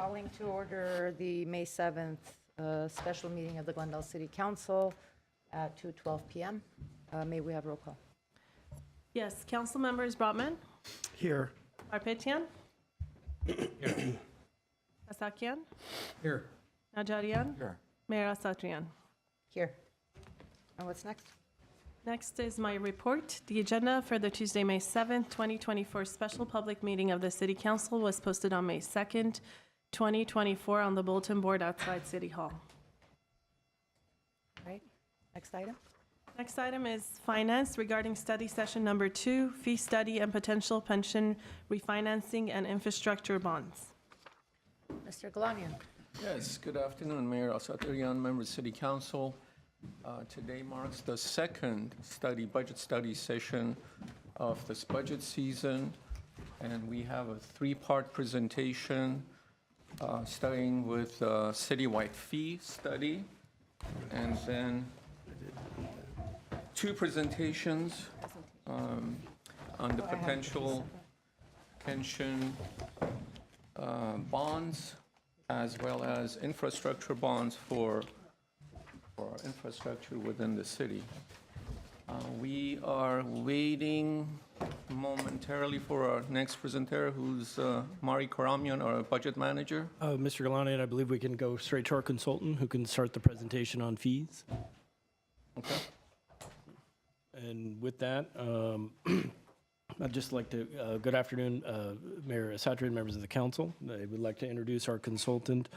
Calling to order the May 7th special meeting of the Glendale City Council at 2:12 p.m. May we have roll call? Yes, council members Brotman, Here. Arpetian, Asakian, Here. Najarian, Here. Mayor Asatrian. Here. And what's next? Next is my report. The agenda for the Tuesday, May 7th, 2024 special public meeting of the City Council was posted on May 2nd, 2024 on the bulletin board outside City Hall. Right. Next item? Next item is finance regarding study session number 2, fee study and potential pension refinancing and infrastructure bonds. Mr. Galanian. Yes, good afternoon, Mayor Asatrian, members of City Council. Today marks the second budget study session of this budget season, and we have a three-part presentation starting with citywide fee study, and then two presentations on the potential pension bonds as well as infrastructure bonds for infrastructure within the city. We are waiting momentarily for our next presenter, who's Mari Karamian, our budget manager. Mr. Galani, I believe we can go straight to our consultant who can start the presentation on fees. Okay. And with that, I'd just like to, good afternoon, Mayor Asatrian, members of the council. I would like to introduce our consultant,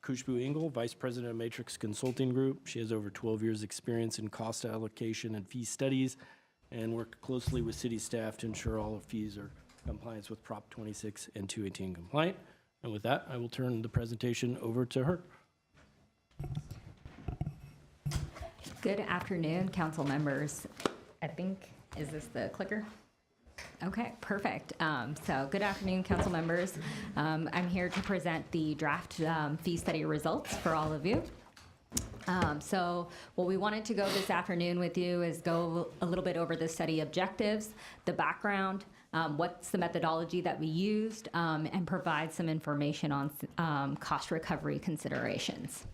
Khushbu Engel, Vice President of Matrix Consulting Group. She has over 12 years' experience in cost allocation and fee studies and worked closely with city staff to ensure all of fees are compliance with Prop 26 and 218 compliant. And with that, I will turn the presentation over to her. Good afternoon, council members. I think, is this the clicker? Okay, perfect. So good afternoon, council members. I'm here to present the draft fee study results for all of you. So what we wanted to go this afternoon with you is go a little bit over the study objectives, the background, what's the methodology that we used, and provide some information on cost recovery considerations.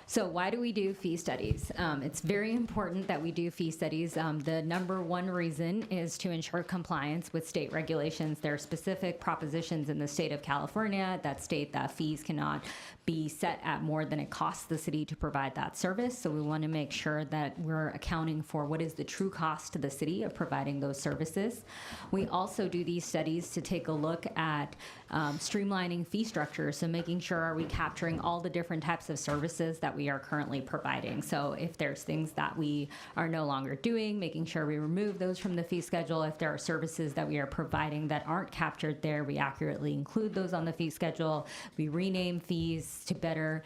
So why do we do fee studies? It's very important that we do fee studies. The number one reason is to ensure compliance with state regulations. There are specific propositions in the state of California that state that fees cannot be set at more than it costs the city to provide that service. So we want to make sure that we're accounting for what is the true cost to the city of providing those services. We also do these studies to take a look at streamlining fee structures, so making sure are we capturing all the different types of services that we are currently providing. So if there's things that we are no longer doing, making sure we remove those from the fee schedule. If there are services that we are providing that aren't captured there, we accurately include those on the fee schedule. We rename fees to better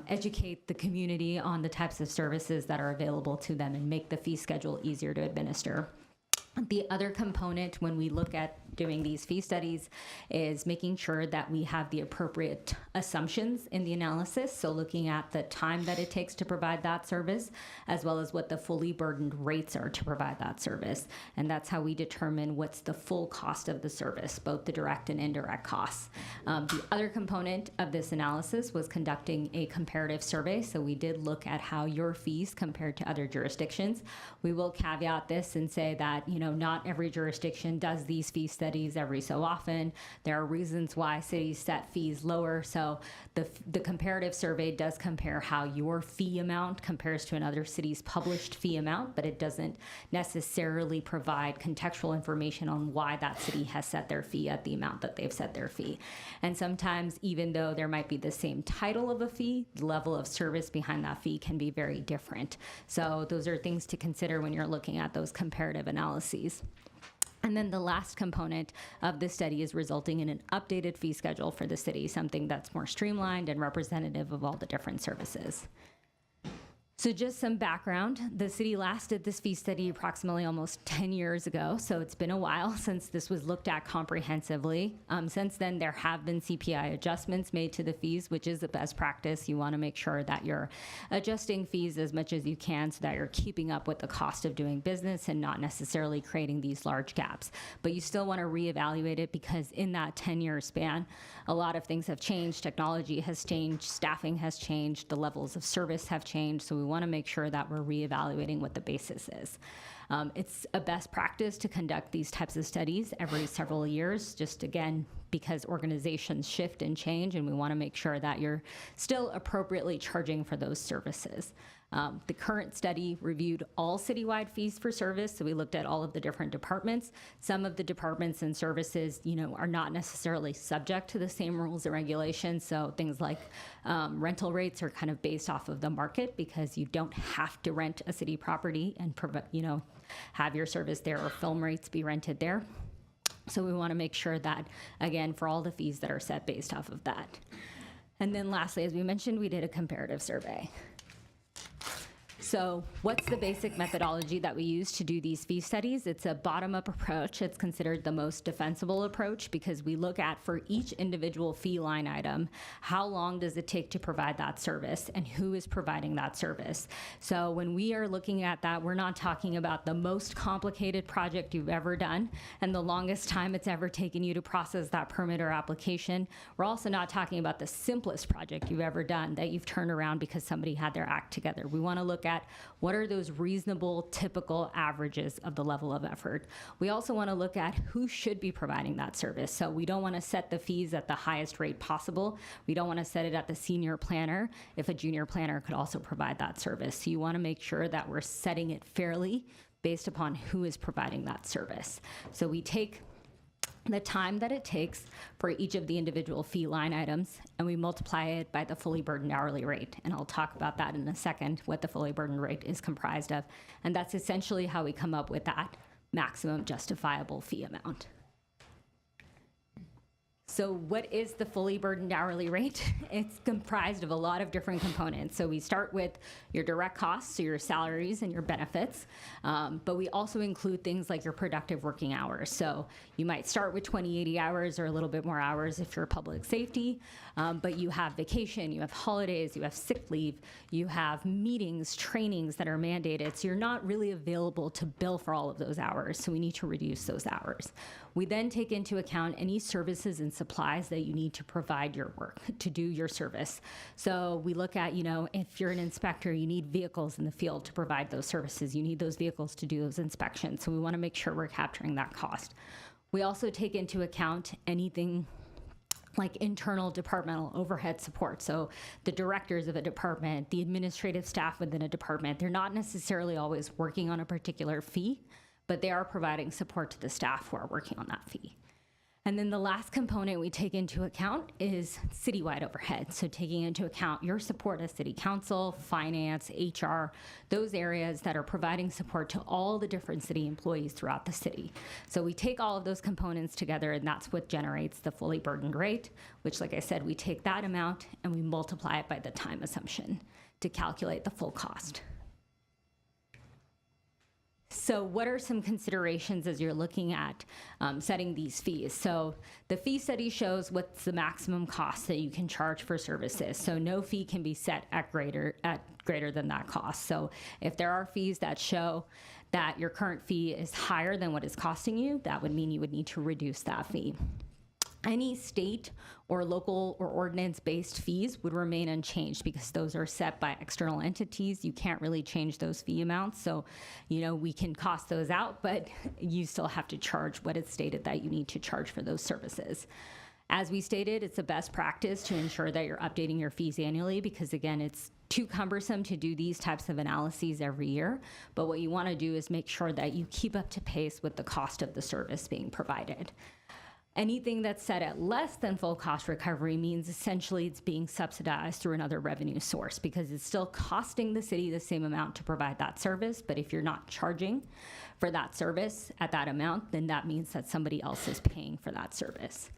educate the community on the types of services that are available to them and make the fee schedule easier to administer. The other component when we look at doing these fee studies is making sure that we have the appropriate assumptions in the analysis. So looking at the time that it takes to provide that service, as well as what the fully burdened rates are to provide that service. And that's how we determine what's the full cost of the service, both the direct and indirect costs. The other component of this analysis was conducting a comparative survey. So we did look at how your fees compared to other jurisdictions. We will caveat this and say that, not every jurisdiction does these fee studies every so often. There are reasons why cities set fees lower. So the comparative survey does compare how your fee amount compares to another city's published fee amount, but it doesn't necessarily provide contextual information on why that city has set their fee at the amount that they've set their fee. And sometimes, even though there might be the same title of a fee, the level of service behind that fee can be very different. So those are things to consider when you're looking at those comparative analyses. And then the last component of this study is resulting in an updated fee schedule for the city, something that's more streamlined and representative of all the different services. So just some background, the city last did this fee study approximately almost 10 years ago, so it's been a while since this was looked at comprehensively. Since then, there have been CPI adjustments made to the fees, which is the best practice. You want to make sure that you're adjusting fees as much as you can so that you're keeping up with the cost of doing business and not necessarily creating these large gaps. But you still want to reevaluate it because in that 10-year span, a lot of things have changed. Technology has changed, staffing has changed, the levels of service have changed, so we want to make sure that we're reevaluating what the basis is. It's a best practice to conduct these types of studies every several years, just again, because organizations shift and change, and we want to make sure that you're still appropriately charging for those services. The current study reviewed all citywide fees for service, so we looked at all of the different departments. Some of the departments and services, are not necessarily subject to the same rules and regulations, so things like rental rates are kind of based off of the market because you don't have to rent a city property and have your service there or film rates be rented there. So we want to make sure that, again, for all the fees that are set based off of that. And then lastly, as we mentioned, we did a comparative survey. So what's the basic methodology that we use to do these fee studies? It's a bottom-up approach. It's considered the most defensible approach because we look at, for each individual fee line item, how long does it take to provide that service and who is providing that service? So when we are looking at that, we're not talking about the most complicated project you've ever done and the longest time it's ever taken you to process that permit or application. We're also not talking about the simplest project you've ever done that you've turned around because somebody had their act together. We want to look at what are those reasonable, typical averages of the level of effort. We also want to look at who should be providing that service. So we don't want to set the fees at the highest rate possible. We don't want to set it at the senior planner if a junior planner could also provide that service. So you want to make sure that we're setting it fairly based upon who is providing that service. So we take the time that it takes for each of the individual fee line items, and we multiply it by the fully burdened hourly rate. And I'll talk about that in a second, what the fully burdened rate is comprised of. And that's essentially how we come up with that maximum justifiable fee amount. So what is the fully burdened hourly rate? It's comprised of a lot of different components. So we start with your direct costs, so your salaries and your benefits, but we also include things like your productive working hours. So you might start with 20, 80 hours or a little bit more hours if you're public safety, but you have vacation, you have holidays, you have sick leave, you have meetings, trainings that are mandated. So you're not really available to bill for all of those hours. So we need to reduce those hours. We then take into account any services and supplies that you need to provide your work, to do your service. So we look at, if you're an inspector, you need vehicles in the field to provide those services. You need those vehicles to do those inspections. So we want to make sure we're capturing that cost. We also take into account anything like internal departmental overhead support. So the directors of a department, the administrative staff within a department, they're not necessarily always working on a particular fee, but they are providing support to the staff who are working on that fee. And then the last component we take into account is citywide overhead. So taking into account your support as city council, finance, HR, those areas that are providing support to all the different city employees throughout the city. So we take all of those components together, and that's what generates the fully burdened rate, which, like I said, we take that amount and we multiply it by the time assumption to calculate the full cost. So what are some considerations as you're looking at setting these fees? So the fee study shows what's the maximum cost that you can charge for services. So no fee can be set at greater than that cost. So if there are fees that show that your current fee is higher than what it's costing you, that would mean you would need to reduce that fee. Any state or local or ordinance-based fees would remain unchanged because those are set by external entities. You can't really change those fee amounts. So, we can cost those out, but you still have to charge what is stated that you need to charge for those services. As we stated, it's a best practice to ensure that you're updating your fees annually because, again, it's too cumbersome to do these types of analyses every year. But what you want to do is make sure that you keep up to pace with the cost of the service being provided. Anything that's set at less than full cost recovery means essentially it's being subsidized through another revenue source because it's still costing the city the same amount to provide that service. But if you're not charging for that service at that amount, then that means that somebody else is paying for that service.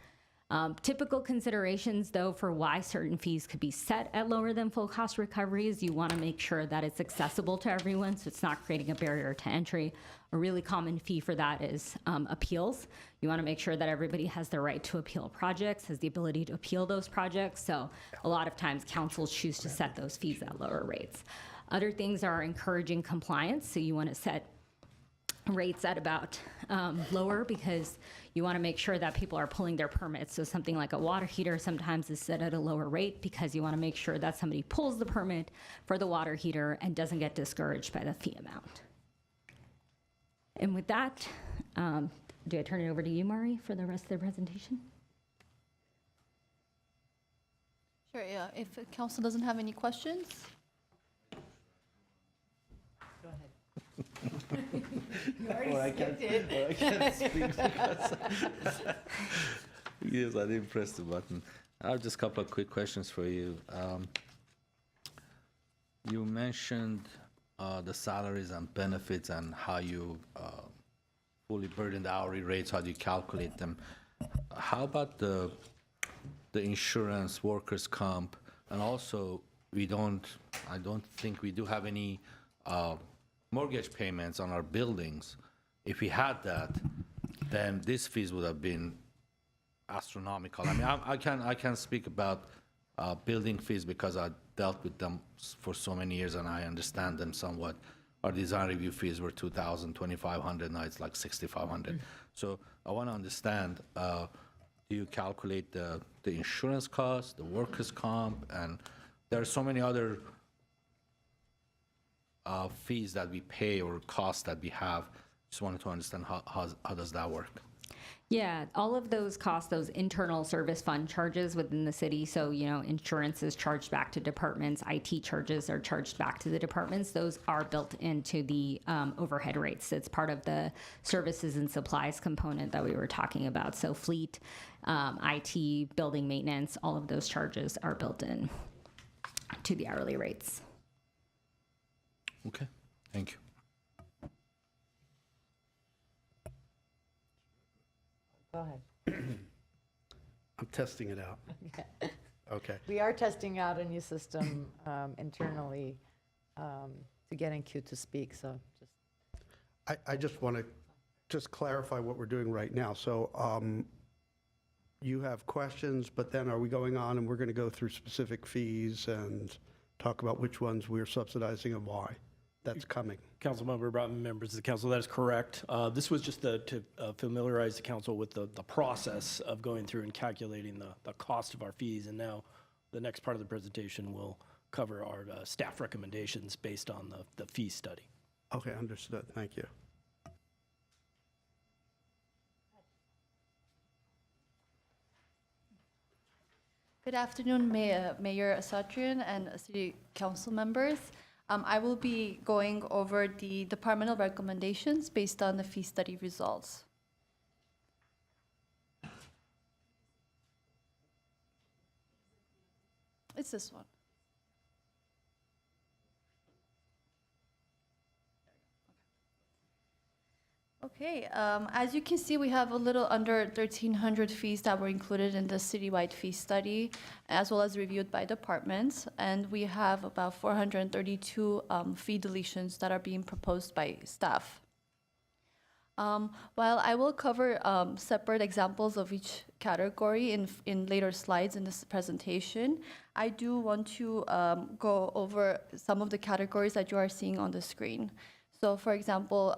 Typical considerations, though, for why certain fees could be set at lower than full cost recovery is you want to make sure that it's accessible to everyone, so it's not creating a barrier to entry. A really common fee for that is appeals. You want to make sure that everybody has the right to appeal projects, has the ability to appeal those projects. So a lot of times councils choose to set those fees at lower rates. Other things are encouraging compliance. So you want to set rates at about lower because you want to make sure that people are pulling their permits. So something like a water heater sometimes is set at a lower rate because you want to make sure that somebody pulls the permit for the water heater and doesn't get discouraged by the fee amount. And with that, do I turn it over to you, Mari, for the rest of the presentation? Sure, yeah. If the council doesn't have any questions, Go ahead. Or I can't speak because yes, I didn't press the button. I have just a couple of quick questions for you. You mentioned the salaries and benefits and how you fully burden the hourly rates, how do you calculate them? How about the insurance, workers' comp, and also I don't think we do have any mortgage payments on our buildings. If we had that, then these fees would have been astronomical. I mean, I can speak about building fees because I dealt with them for so many years and I understand them somewhat. Our design review fees were $2,000, $2,500, now it's like $6,500. So I want to understand, do you calculate the insurance cost, the workers' comp, and there are so many other fees that we pay or costs that we have. Just wanted to understand how does that work? Yeah, all of those costs, those internal service fund charges within the city, so, insurance is charged back to departments, IT charges are charged back to the departments, those are built into the overhead rates. It's part of the services and supplies component that we were talking about. So fleet, IT, building maintenance, all of those charges are built in to the hourly rates. Okay, thank you. Go ahead. I'm testing it out. Okay. We are testing out a new system internally to get in queue to speak, so just. I just want to clarify what we're doing right now. So you have questions, but then are we going on and we're going to go through specific fees and talk about which ones we're subsidizing and why? That's coming. Councilmember Broughton, members of the council, that is correct. This was just to familiarize the council with the process of going through and calculating the cost of our fees. And now the next part of the presentation will cover our staff recommendations based on the fee study. Okay, understood. Thank you. good afternoon, Mayor Asatrian and City Council members. I will be going over the departmental recommendations based on the fee study results. It's this one. Okay, as you can see, we have a little under 1,300 fees that were included in the citywide fee study, as well as reviewed by departments. And we have about 432 fee deletions that are being proposed by staff. While I will cover separate examples of each category in later slides in this presentation, I do want to go over some of the categories that you are seeing on the screen. So for example,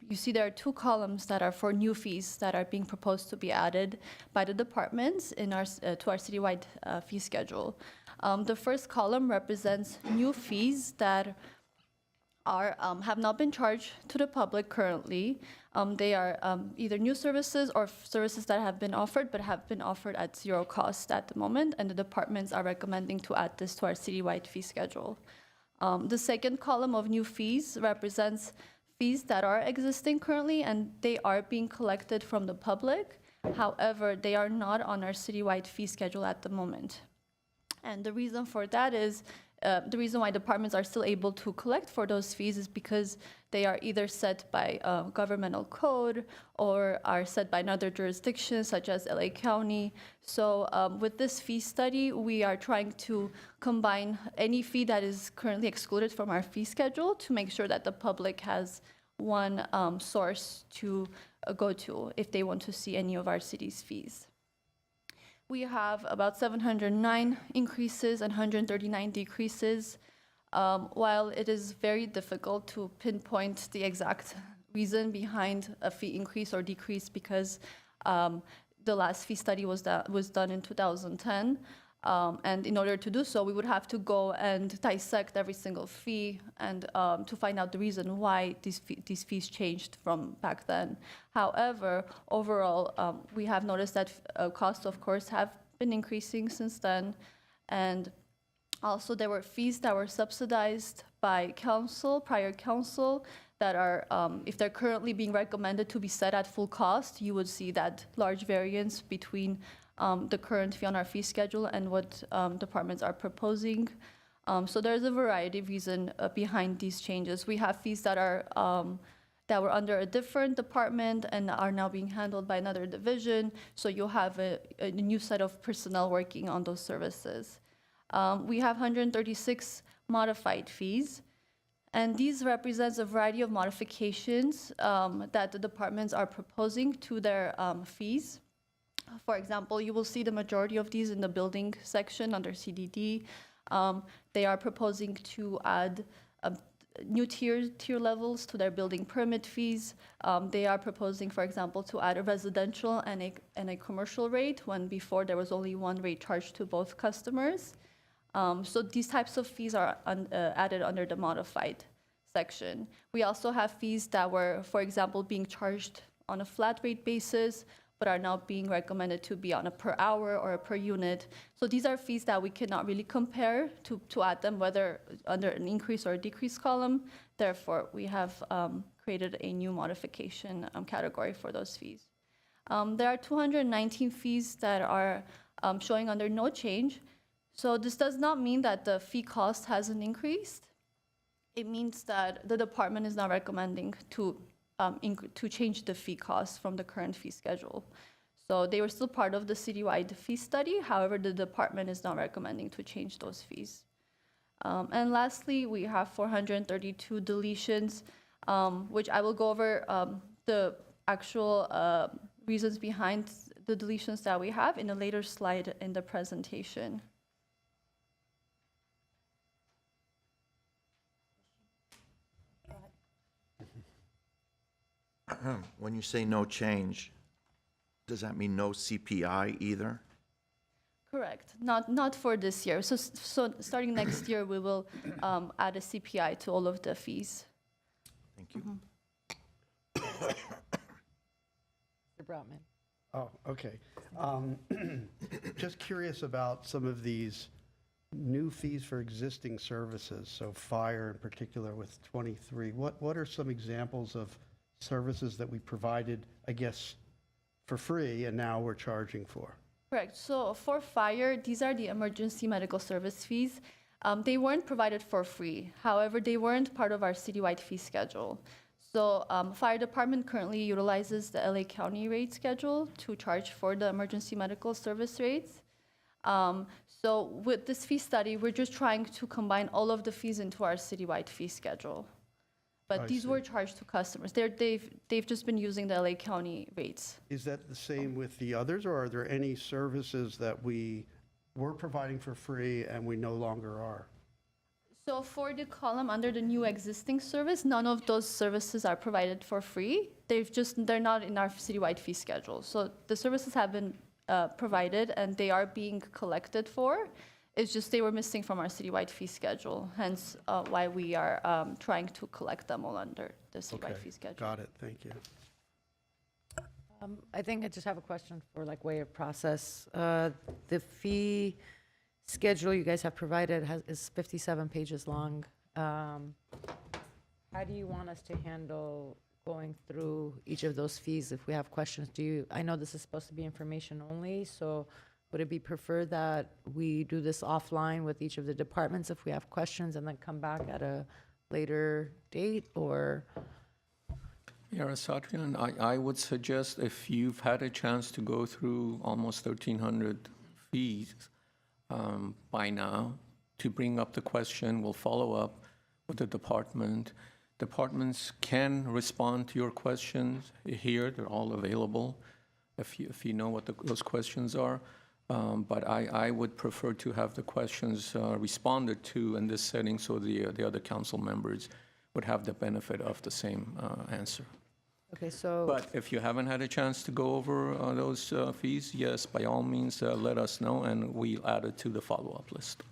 you see there are two columns that are for new fees that are being proposed to be added by the departments in our, to our citywide fee schedule. The first column represents new fees that are, have not been charged to the public currently. They are either new services or services that have been offered but have been offered at zero cost at the moment, and the departments are recommending to add this to our citywide fee schedule. The second column of new fees represents fees that are existing currently and they are being collected from the public. However, they are not on our citywide fee schedule at the moment. And the reason for that is The reason why departments are still able to collect for those fees is because they are either set by governmental code or are set by another jurisdiction, such as LA County. So with this fee study, we are trying to combine any fee that is currently excluded from our fee schedule to make sure that the public has one source to go to if they want to see any of our city's fees. We have about 709 increases and 139 decreases. While it is very difficult to pinpoint the exact reason behind a fee increase or decrease because the last fee study was done in 2010, and in order to do so, we would have to go and dissect every single fee and to find out the reason why these fees changed from back then. However, overall, we have noticed that costs, of course, have been increasing since then, and also there were fees that were subsidized by prior council, that are, if they're currently being recommended to be set at full cost, you would see that large variance between the current fee on our fee schedule and what departments are proposing. So there's a variety of reasons behind these changes. We have fees that are that were under a different department and are now being handled by another division. So you'll have a new set of personnel working on those services. We have 136 modified fees. And these represents a variety of modifications that the departments are proposing to their fees. For example, you will see the majority of these in the building section under CDD. They are proposing to add new tier levels to their building permit fees. They are proposing, for example, to add a residential and a commercial rate, when before there was only one rate charged to both customers. So these types of fees are added under the modified section. We also have fees that were, for example, being charged on a flat rate basis, but are now being recommended to be on a per hour or a per unit. So these are fees that we cannot really compare to add them whether under an increase or a decrease column. Therefore, we have created a new modification category for those fees. There are 219 fees that are showing under no change. So this does not mean that the fee cost hasn't increased. It means that the department is not recommending to change the fee cost from the current fee schedule. So they were still part of the citywide fee study. However, the department is not recommending to change those fees. And lastly, we have 432 deletions, which I will go over the actual reasons behind the deletions that we have in a later slide in the presentation. When you say no change, does that mean no CPI either? Correct. Not for this year. So starting next year, we will add a CPI to all of the fees. Thank you. Mr. Broutman. Oh, okay. Just curious about some of these new fees for existing services, so fire in particular with 23. What are some examples of services that we provided, I guess, for free and now we're charging for? Correct. So for fire, these are the emergency medical service fees. They weren't provided for free. However, they weren't part of our citywide fee schedule. So fire department currently utilizes the LA County rate schedule to charge for the emergency medical service rates. So with this fee study, we're just trying to combine all of the fees into our citywide fee schedule. But these were charged to customers. They've just been using the LA County rates. Is that the same with the others, or are there any services that we were providing for free and we no longer are? So for the column under the new existing service, none of those services are provided for free. They're not in our citywide fee schedule. So the services have been provided and they are being collected for. It's just they were missing from our citywide fee schedule, hence why we are trying to collect them all under the citywide fee schedule. Got it, thank you. I think I just have a question for like way of process. The fee schedule you guys have provided is 57 pages long. How do you want us to handle going through each of those fees if we have questions? I know this is supposed to be information only, so would it be preferred that we do this offline with each of the departments if we have questions and then come back at a later date, or? Mayor Satrian, I would suggest if you've had a chance to go through almost 1,300 fees by now, to bring up the question, we'll follow up with the department. Departments can respond to your questions here. They're all available if you know what those questions are. But I would prefer to have the questions responded to in this setting so the other council members would have the benefit of the same answer. Okay, so. But if you haven't had a chance to go over those fees, yes, by all means, let us know, and we'll add it to the follow-up list.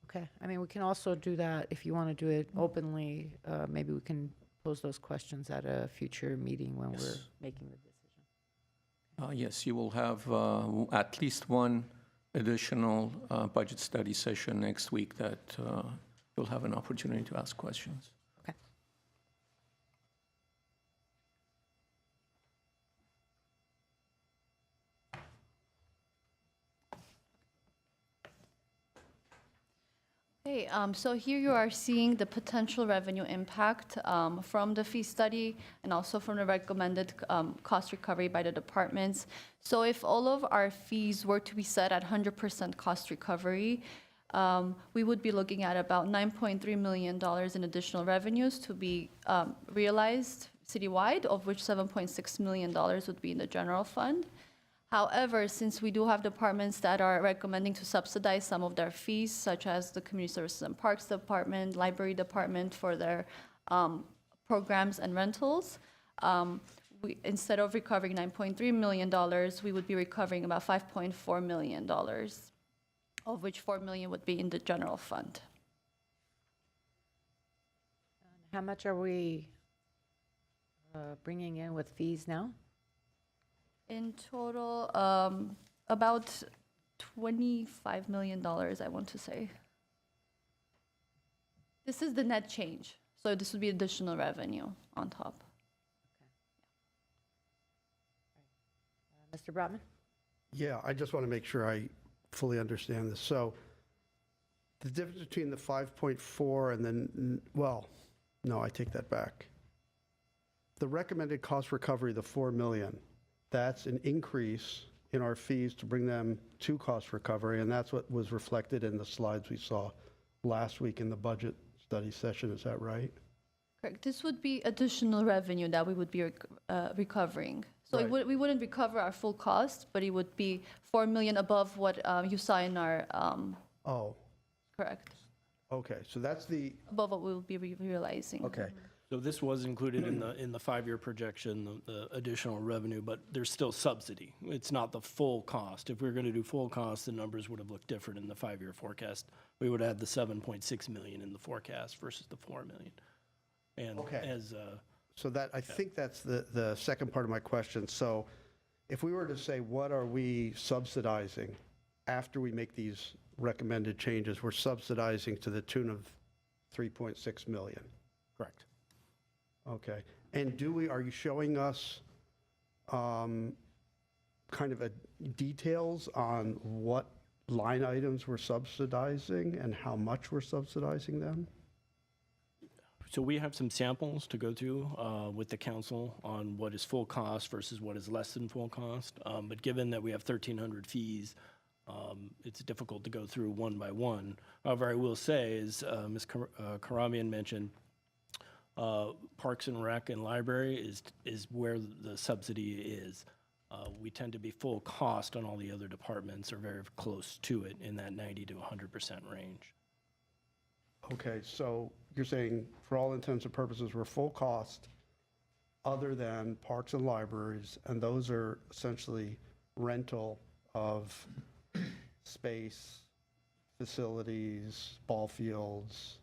Okay, I mean, we can also do that if you want to do it openly. Maybe we can pose those questions at a future meeting when we're making the decision. Yes, you will have at least one additional budget study session next week that you'll have an opportunity to ask questions. Okay. Okay, so here you are seeing the potential revenue impact from the fee study and also from the recommended cost recovery by the departments. So if all of our fees were to be set at 100% cost recovery, we would be looking at about $9.3 million in additional revenues to be realized citywide, of which $7.6 million would be in the general fund. However, since we do have departments that are recommending to subsidize some of their fees, such as the Community Services and Parks Department, Library Department for their programs and rentals, instead of recovering $9.3 million, we would be recovering about $5.4 million, of which $4 million would be in the general fund. How much are we bringing in with fees now? In total, about $25 million, I want to say. This is the net change, so this would be additional revenue on top. Mr. Brotman? Yeah, I just want to make sure I fully understand this. So the difference between the 5.4 and then, well, no, I take that back. The recommended cost recovery, the 4 million, that's an increase in our fees to bring them to cost recovery, and that's what was reflected in the slides we saw last week in the budget study session. Is that right? Correct. This would be additional revenue that we would be recovering. So Right. we wouldn't recover our full cost, but it would be 4 million above what you saw in our, Oh, correct, okay, so that's the, above what we will be realizing. okay. So this was included in the 5-year projection, the additional revenue, but there's still subsidy. It's not the full cost. If we were going to do full cost, the numbers would have looked different in the 5-year forecast. We would have had the 7.6 million in the forecast versus the 4 million. And Okay. as So that, I think that's the second part of my question. So if we were to say, what are we subsidizing after we make these recommended changes? We're subsidizing to the tune of 3.6 million. correct. Okay. And are you showing us kind of details on what line items we're subsidizing and how much we're subsidizing them? So we have some samples to go through with the council on what is full cost versus what is less than full cost. But given that we have 1,300 fees, it's difficult to go through one by one. However, I will say, as Ms. Karamian mentioned, Parks and Rec and Library is where the subsidy is. We tend to be full cost on all the other departments, or very close to it in that 90 to 100% range. Okay, so you're saying for all intents and purposes, we're full cost other than parks and libraries, and those are essentially rental of space, facilities, ball fields.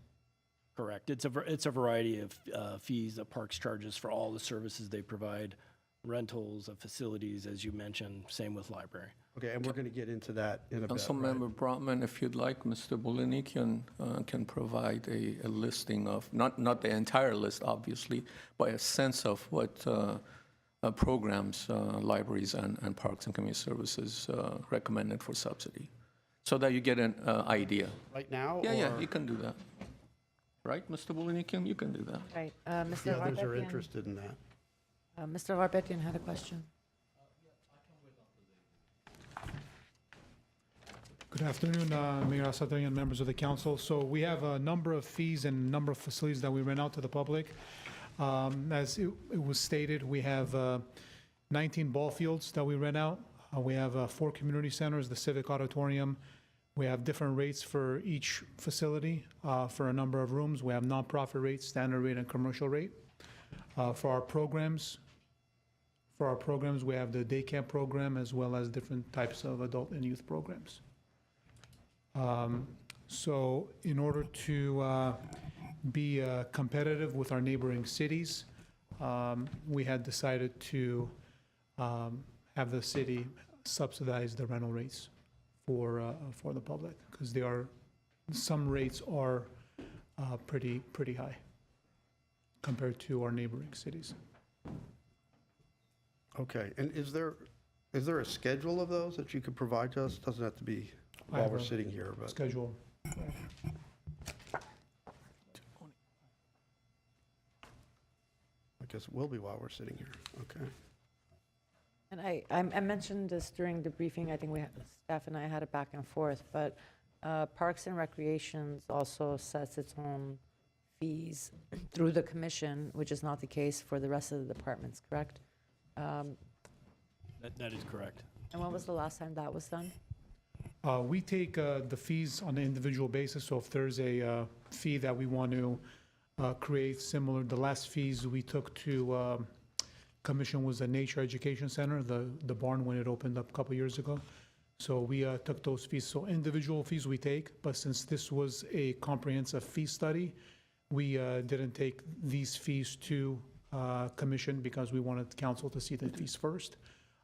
Correct. It's a variety of fees that Parks charges for all the services they provide, rentals of facilities, as you mentioned, same with library. Okay, and we're going to get into that in a bit, right? Councilmember Brotman, if you'd like, Mr. Bolini can provide a listing of, not the entire list, obviously, but a sense of what programs, libraries and parks and community services recommended for subsidy, so that you get an idea. Right now? Yeah, or you can do that. Right, Mr. Bullen, you can do that. Right, Mr. The others are Garpetian. interested in that. Mr. Garpetian had a question. Good afternoon, Mayor Asatari and members of the council. So we have a number of fees and number of facilities that we rent out to the public. As it was stated, we have 19 ball fields that we rent out. We have 4 community centers, the Civic Auditorium. We have different rates for each facility for a number of rooms. We have nonprofit rates, standard rate, and commercial rate. For our programs, we have the day camp program as well as different types of adult and youth programs. So in order to be competitive with our neighboring cities, we had decided to have the city subsidize the rental rates for the public, because some rates are pretty high compared to our neighboring cities. Okay, and is there a schedule of those that you could provide to us? Doesn't have to be I while have we're a sitting here, but Schedule. I guess it will be while we're sitting here. Okay. And I mentioned this during the briefing, I think staff and I had it back and forth, but Parks and Recreations also sets its own fees through the commission, which is not the case for the rest of the departments, correct? That is correct. And when was the last time that was done? We take the fees on an individual basis, so if there's a fee that we want to create similar, the last fees we took to commission was the Nature Education Center, the barn when it opened up a couple years ago. So we took those fees. So individual fees we take, but since this was a comprehensive fee study, we didn't take these fees to commission because we wanted council to see the fees first.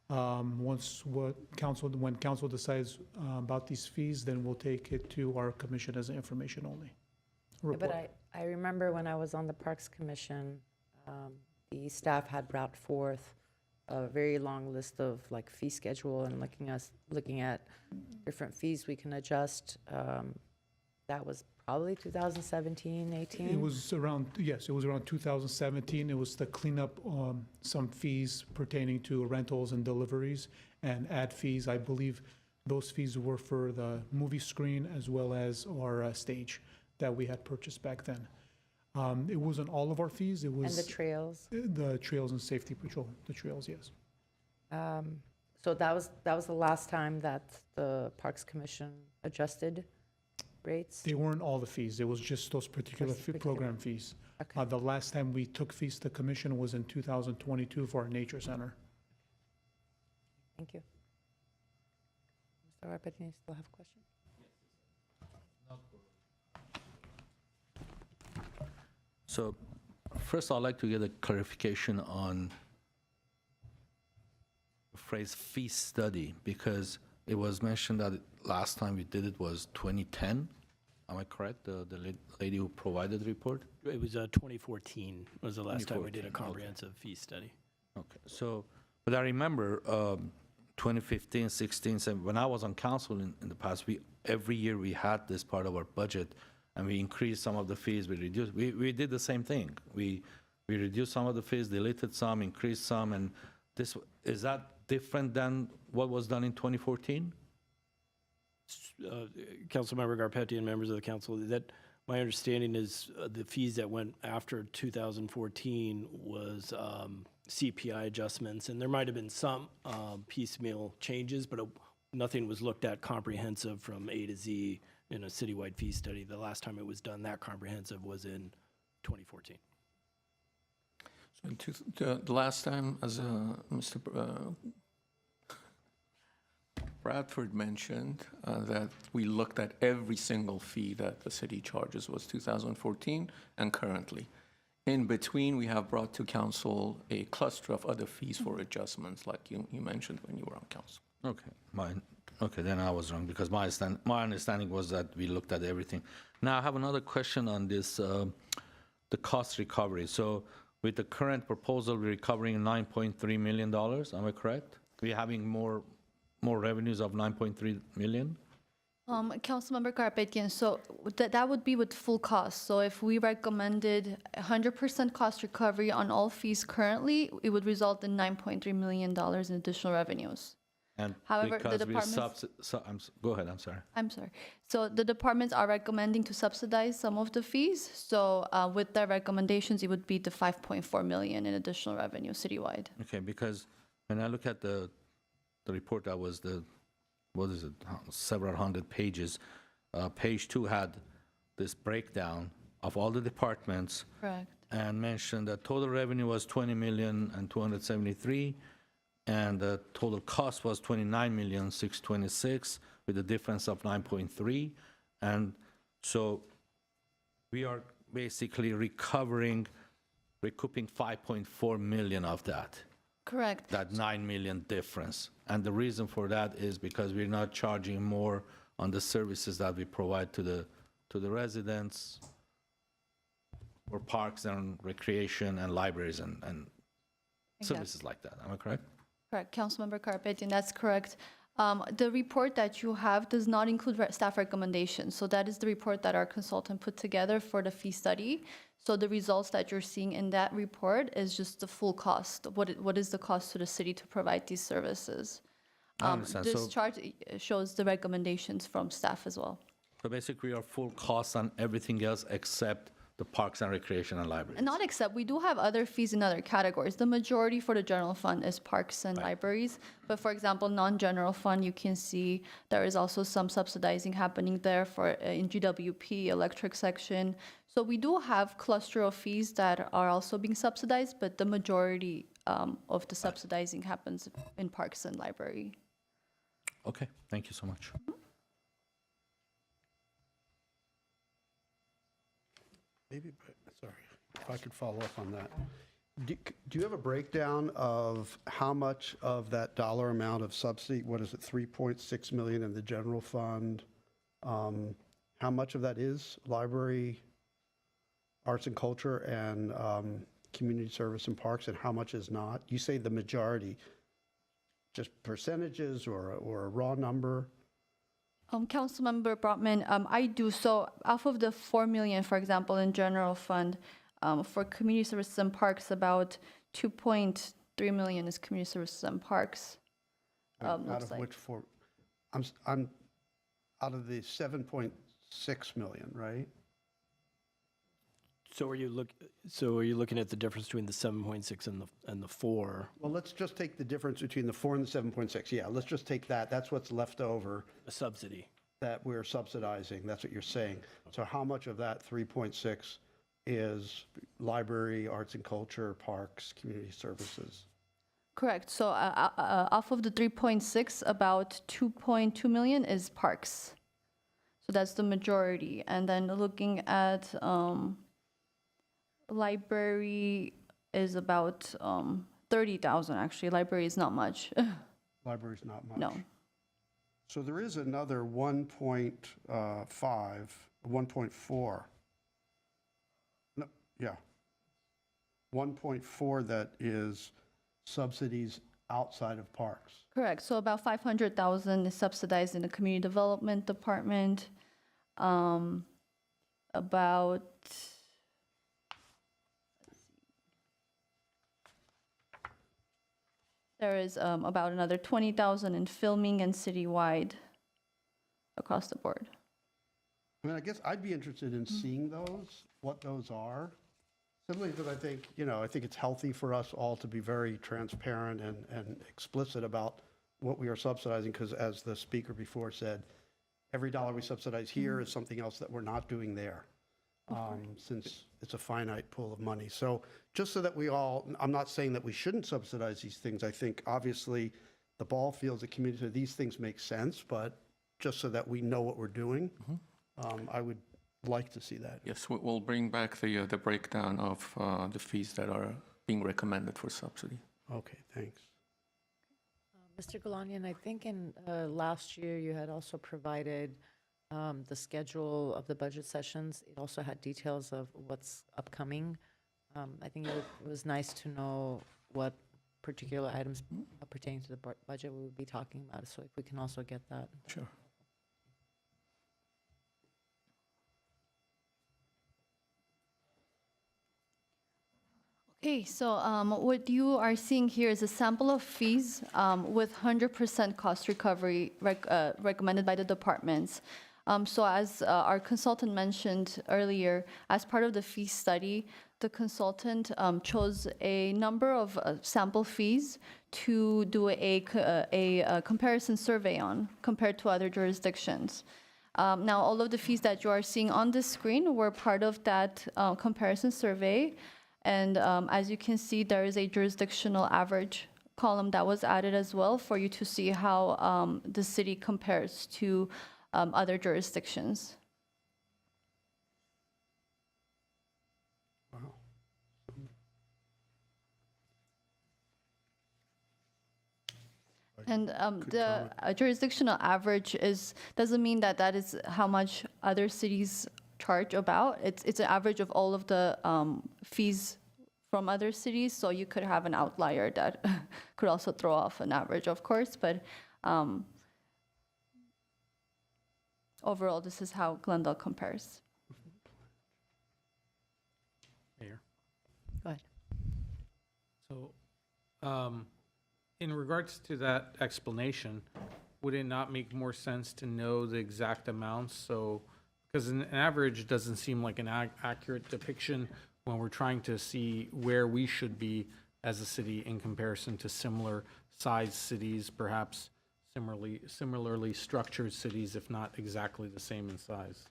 When council decides about these fees, then we'll take it to our commission as information only. Yeah, report. but I remember when I was on the Parks Commission, the staff had brought forth a very long list of like fee schedule and looking at different fees we can adjust. That was probably 2017, 18. It was around 2017. It was to clean up some fees pertaining to rentals and deliveries and ad fees. I believe those fees were for the movie screen as well as our stage that we had purchased back then. It wasn't all of our fees. It And was the trails. the trails and safety patrol. The trails, yes. So that was the last time that the Parks Commission adjusted rates? They weren't all the fees. It was just those particular Just particular. program fees. Okay. The last time we took fees to commission was in 2022 for our nature center. Thank you. Mr. Garpetian, you still have a question? So first, I'd like to get a clarification on the phrase fee study, because it was mentioned that last time we did it was 2010. Am I correct? The lady who provided the report? It was 2014 was the last time we did a 2014, okay. comprehensive fee study. Okay, so, but I remember 2015, 16, 17, when I was on council in the past, every year we had this part of our budget, and we increased some of the fees, we reduced, we did the same thing. We reduced some of the fees, deleted some, increased some, and is that different than what was done in 2014? Councilmember Garpetti and members of the council, that my understanding is the fees that went after 2014 was CPI adjustments, and there might have been some piecemeal changes, but nothing was looked at comprehensive from A to Z in a citywide fee study. The last time it was done that comprehensive was in 2014. So the last time, as Mr. Bradford mentioned, that we looked at every single fee that the city charges was 2014 and currently. In between, we have brought to council a cluster of other fees for adjustments, like you mentioned when you were on council. Okay, okay, then I was wrong, because my understanding was that we looked at everything. Now, I have another question on this, the cost recovery. So with the current proposal, we're recovering $9.3 million, am I correct? We're having more revenues of 9.3 million? Councilmember Garabedian, so that would be with full cost. So if we recommended 100% cost recovery on all fees currently, it would result in $9.3 million in additional revenues. And However, the because we departments- go ahead, I'm sorry. I'm sorry. So the departments are recommending to subsidize some of the fees. So with their recommendations, it would be the 5.4 million in additional revenue citywide. Okay, because when I look at the report that was what is it, several hundred pages, page 2 had this breakdown of all the departments Correct. and mentioned that total revenue was 20,273,000, and the total cost was 29,626,000 with a difference of 9.3. And so we are basically recouping 5.4 million of that. Correct. That 9 million difference. And the reason for that is because we're not charging more on the services that we provide to the residents for parks and recreation and libraries and Exactly. services like that. Am I correct? Correct. Councilmember Carpetian, that's correct. The report that you have does not include staff recommendations. So that is the report that our consultant put together for the fee study. So the results that you're seeing in that report is just the full cost. What is the cost to the city to provide these services? I understand. This So- chart shows the recommendations from staff as well. So basically, we are full cost on everything else except the parks and recreation and libraries. And not except, we do have other fees in other categories. The majority for the general fund is parks and libraries. But for example, non-general fund, you can see there is also some subsidizing happening there for in GWP, electric section. So we do have cluster of fees that are also being subsidized, but the majority of the subsidizing happens in parks and library. Okay, thank you so much. Maybe, sorry, if I could follow up on that. Do you have a breakdown of how much of that dollar amount of subsidy, what is it, 3.6 million in the general fund? How much of that is library, arts and culture, and community service and parks, and how much is not? You say the majority, just percentages or a raw number? Councilmember Brotman, I do. So off of the 4 million, for example, in general fund, for community services and parks, about 2.3 million is community services and parks. Out looks of like. which four? I'm out of the 7.6 million, right? So are you looking at the difference between the 7.6 and the 4, Well, let's just take the difference between the 4 and the 7.6. Yeah, let's just take that. That's what's left over a subsidy? that we're subsidizing. That's what you're saying. So how much of that 3.6 is library, arts and culture, parks, community services? Correct. So off of the 3.6, about 2.2 million is parks. So that's the majority. And then looking at library is about 30,000, actually. Library is not much. Library's not much. No. So there is another 1.4. No, yeah. 1.4 that is subsidies outside of parks. Correct. So about 500,000 is subsidized in the community development department. About there is about another 20,000 in filming and citywide across the board. I mean, I guess I'd be interested in seeing those, what those are. Simply because I think, I think it's healthy for us all to be very transparent and explicit about what we are subsidizing, because as the speaker before said, every dollar we subsidize here is something else that we're not doing there, since it's a finite pool of money. So just so that we all, I'm not saying that we shouldn't subsidize these things. I think obviously the ball fields, the community, these things make sense, but just so that we know what we're doing, I would like to see that. Yes, we'll bring back the breakdown of the fees that are being recommended for subsidy. Okay, thanks. Mr. Galanian, I think in last year you had also provided the schedule of the budget sessions. It also had details of what's upcoming. I think it was nice to know what particular items pertaining to the budget we would be talking about, so if we can also get that. Sure. Okay, so what you are seeing here is a sample of fees with 100% cost recovery recommended by the departments. So as our consultant mentioned earlier, as part of the fee study, the consultant chose a number of sample fees to do a comparison survey on compared to other jurisdictions. Now, all of the fees that you are seeing on the screen were part of that comparison survey. And as you can see, there is a jurisdictional average column that was added as well for you to see how the city compares to other jurisdictions. Wow. And Good the jurisdictional average doesn't mean that that is how much other cities charge about. It's an average of all of the fees from other cities, so you could have an outlier that could also throw off an average, of course, but overall, this is how Glendale compares. Mayor. Go ahead. So, in regards to that explanation, would it not make more sense to know the exact amounts? So, because an average doesn't seem like an accurate depiction when we're trying to see where we should be as a city in comparison to similar sized cities, perhaps similarly structured cities, if not exactly the same in size.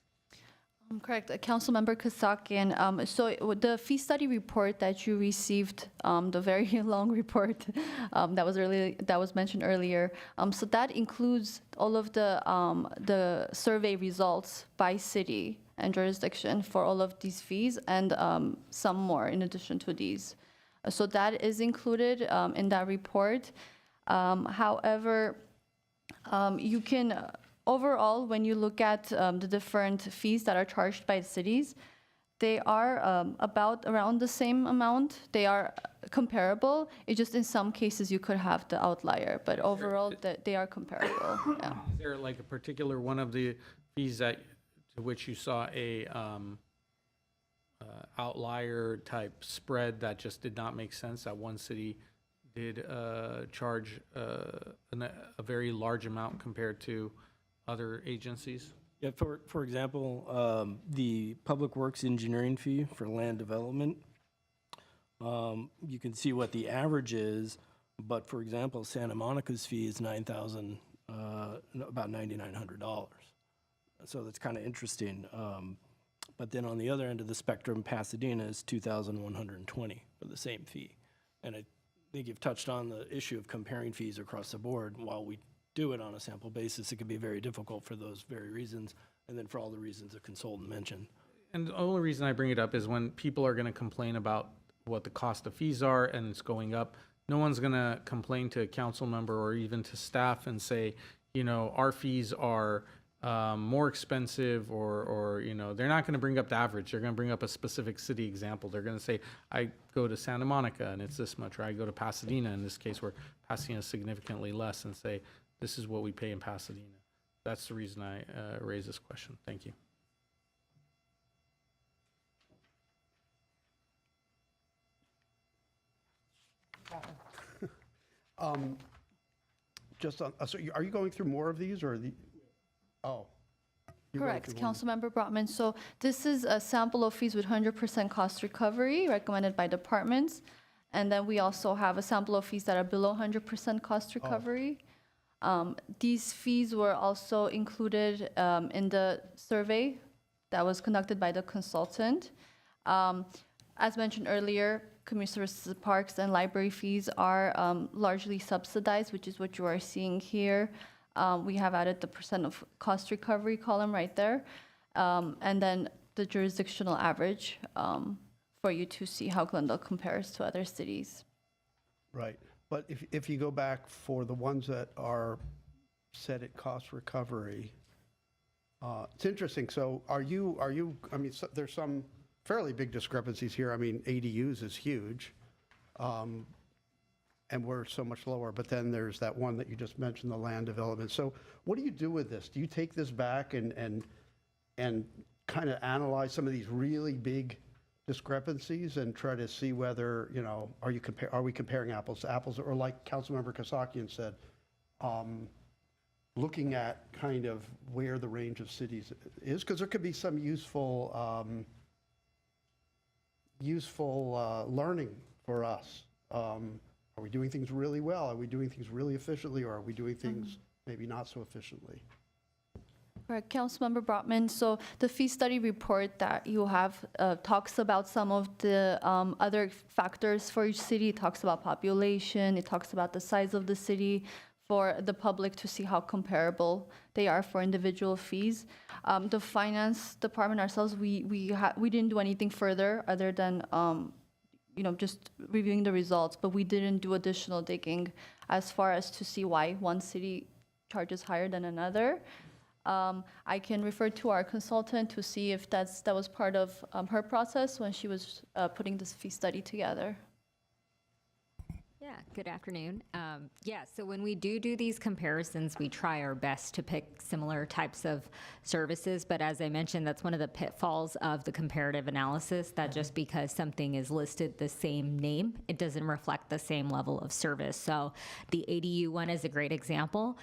Correct, Councilmember Kasakian. So the fee study report that you received, the very long report that was mentioned earlier, so that includes all of the survey results by city and jurisdiction for all of these fees and some more in addition to these. So that is included in that report. However, you can overall, when you look at the different fees that are charged by the cities, they are about around the same amount. They are comparable. It's just in some cases you could have the outlier, but overall they are comparable. Yeah. Is there like a particular one of the fees to which you saw a outlier type spread that just did not make sense, that one city did charge a very large amount compared to other agencies? Yeah, for example, the Public Works Engineering fee for land development, you can see what the average is, but for example, Santa Monica's fee is about $9,900. So that's kind of interesting. But then on the other end of the spectrum, Pasadena is $2,120 for the same fee. And I think you've touched on the issue of comparing fees across the board. While we do it on a sample basis, it can be very difficult for those very reasons, and then for all the reasons the consultant mentioned. And the only reason I bring it up is when people are going to complain about what the cost of fees are and it's going up, no one's going to complain to a council member or even to staff and say, you know, our fees are more expensive, or you know, they're not going to bring up the average. They're going to bring up a specific city example. They're going to say, I go to Santa Monica and it's this much, or I go to Pasadena, in this case where Pasadena is significantly less, and say, this is what we pay in Pasadena. That's the reason I raise this question. Thank you. Just on, so are you going through more of these, or the, oh. you're going Correct, through one. Councilmember Brotman. So this is a sample of fees with 100% cost recovery recommended by departments. And then we also have a sample of fees that are below 100% cost recovery. These fees were also included in the survey that was conducted by the consultant. As mentioned earlier, community services, parks, and library fees are largely subsidized, which is what you are seeing here. We have added the percent of cost recovery column right there, and then the jurisdictional average for you to see how Glendale compares to other cities. Right, but if you go back for the ones that are set at cost recovery, it's interesting, so are you, I mean, there's some fairly big discrepancies here. I mean, ADUs is huge, and we're so much lower. But then there's that one that you just mentioned, the land development. So what do you do with this? Do you take this back and kind of analyze some of these really big discrepancies and try to see whether, you know, are we comparing apples to apples? Or like Councilmember Kasakian said, looking at kind of where the range of cities is, because there could be some useful learning for us. Are we doing things really well? Are we doing things really efficiently, or are we doing things maybe not so efficiently? Right, Councilmember Brotman, so the fee study report that you have talks about some of the other factors for each city. It talks about population, it talks about the size of the city, for the public to see how comparable they are for individual fees. The finance department ourselves, we didn't do anything further other than just reviewing the results, but we didn't do additional digging as far as to see why one city charges higher than another. I can refer to our consultant to see if that was part of her process when she was putting this fee study together. Yeah, good afternoon. So when we do these comparisons, we try our best to pick similar types of services. But as I mentioned, that's one of the pitfalls of the comparative analysis, that just because something is listed the same name, it doesn't reflect the same level of service. So the ADU one is a great example.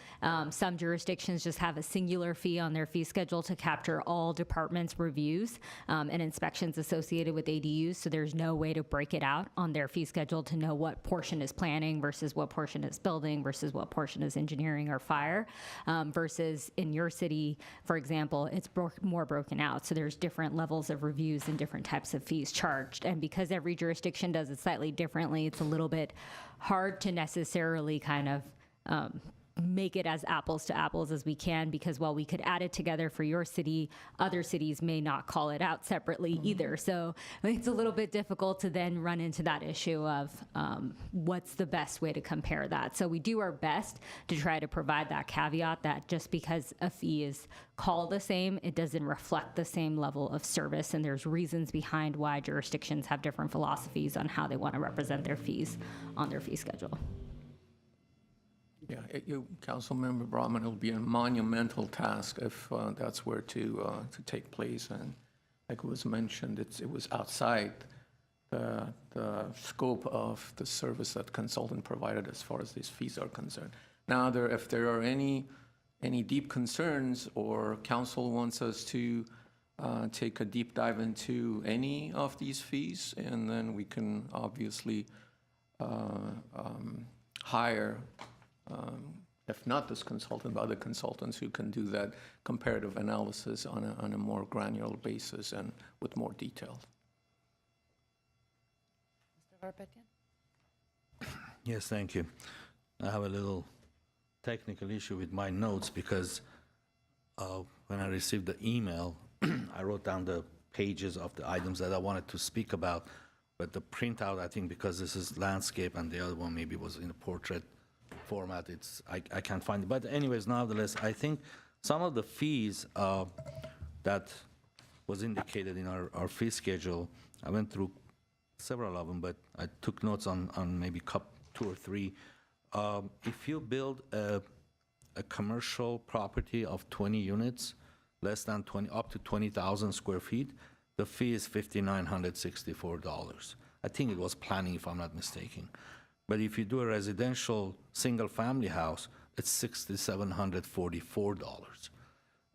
Some jurisdictions just have a singular fee on their fee schedule to capture all departments' reviews and inspections associated with ADUs. So there's no way to break it out on their fee schedule to know what portion is planning versus what portion is building versus what portion is engineering or fire, versus in your city, for example, it's more broken out. So there's different levels of reviews and different types of fees charged. And because every jurisdiction does it slightly differently, it's a little bit hard to necessarily kind of make it as apples to apples as we can, because while we could add it together for your city, other cities may not call it out separately either. So it's a little bit difficult to then run into that issue of what's the best way to compare that. So we do our best to try to provide that caveat that just because a fee is called the same, it doesn't reflect the same level of service. And there's reasons behind why jurisdictions have different philosophies on how they want to represent their fees on their fee schedule. Yeah, Councilmember Brotman, it'll be a monumental task if that's where to take place. And like was mentioned, it was outside the scope of the service that consultant provided as far as these fees are concerned. Now, if there are any deep concerns, or council wants us to take a deep dive into any of these fees, and then we can obviously hire, if not this consultant, but other consultants who can do that comparative analysis on a more granular basis and with more detail. Mr. Garpetian? Yes, thank you. I have a little technical issue with my notes because when I received the email, I wrote down the pages of the items that I wanted to speak about, but the printout, I think because this is landscape and the other one maybe was in a portrait format, I can't find it. But anyways, nevertheless, I think some of the fees that was indicated in our fee schedule, I went through several of them, but I took notes on maybe two or three. If you build a commercial property of 20 units, less than 20, up to 20,000 square feet, the fee is $5,964. I think it was planning, if I'm not mistaken. But if you do a residential single-family house, it's $6,744.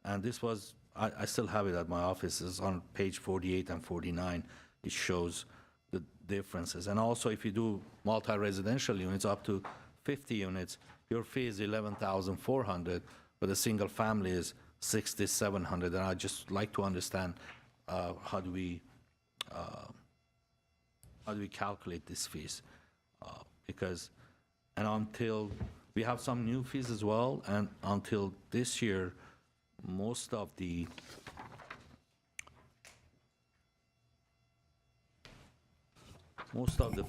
And this was, I still have it at my office, it's on page 48 and 49. It shows the differences. And also, if you do multi-residential units up to 50 units, your fee is $11,400, but a single family is $6,700. And I'd just like to understand how do we calculate these fees? Because, and until, we have some new fees as well, and until this year, most of the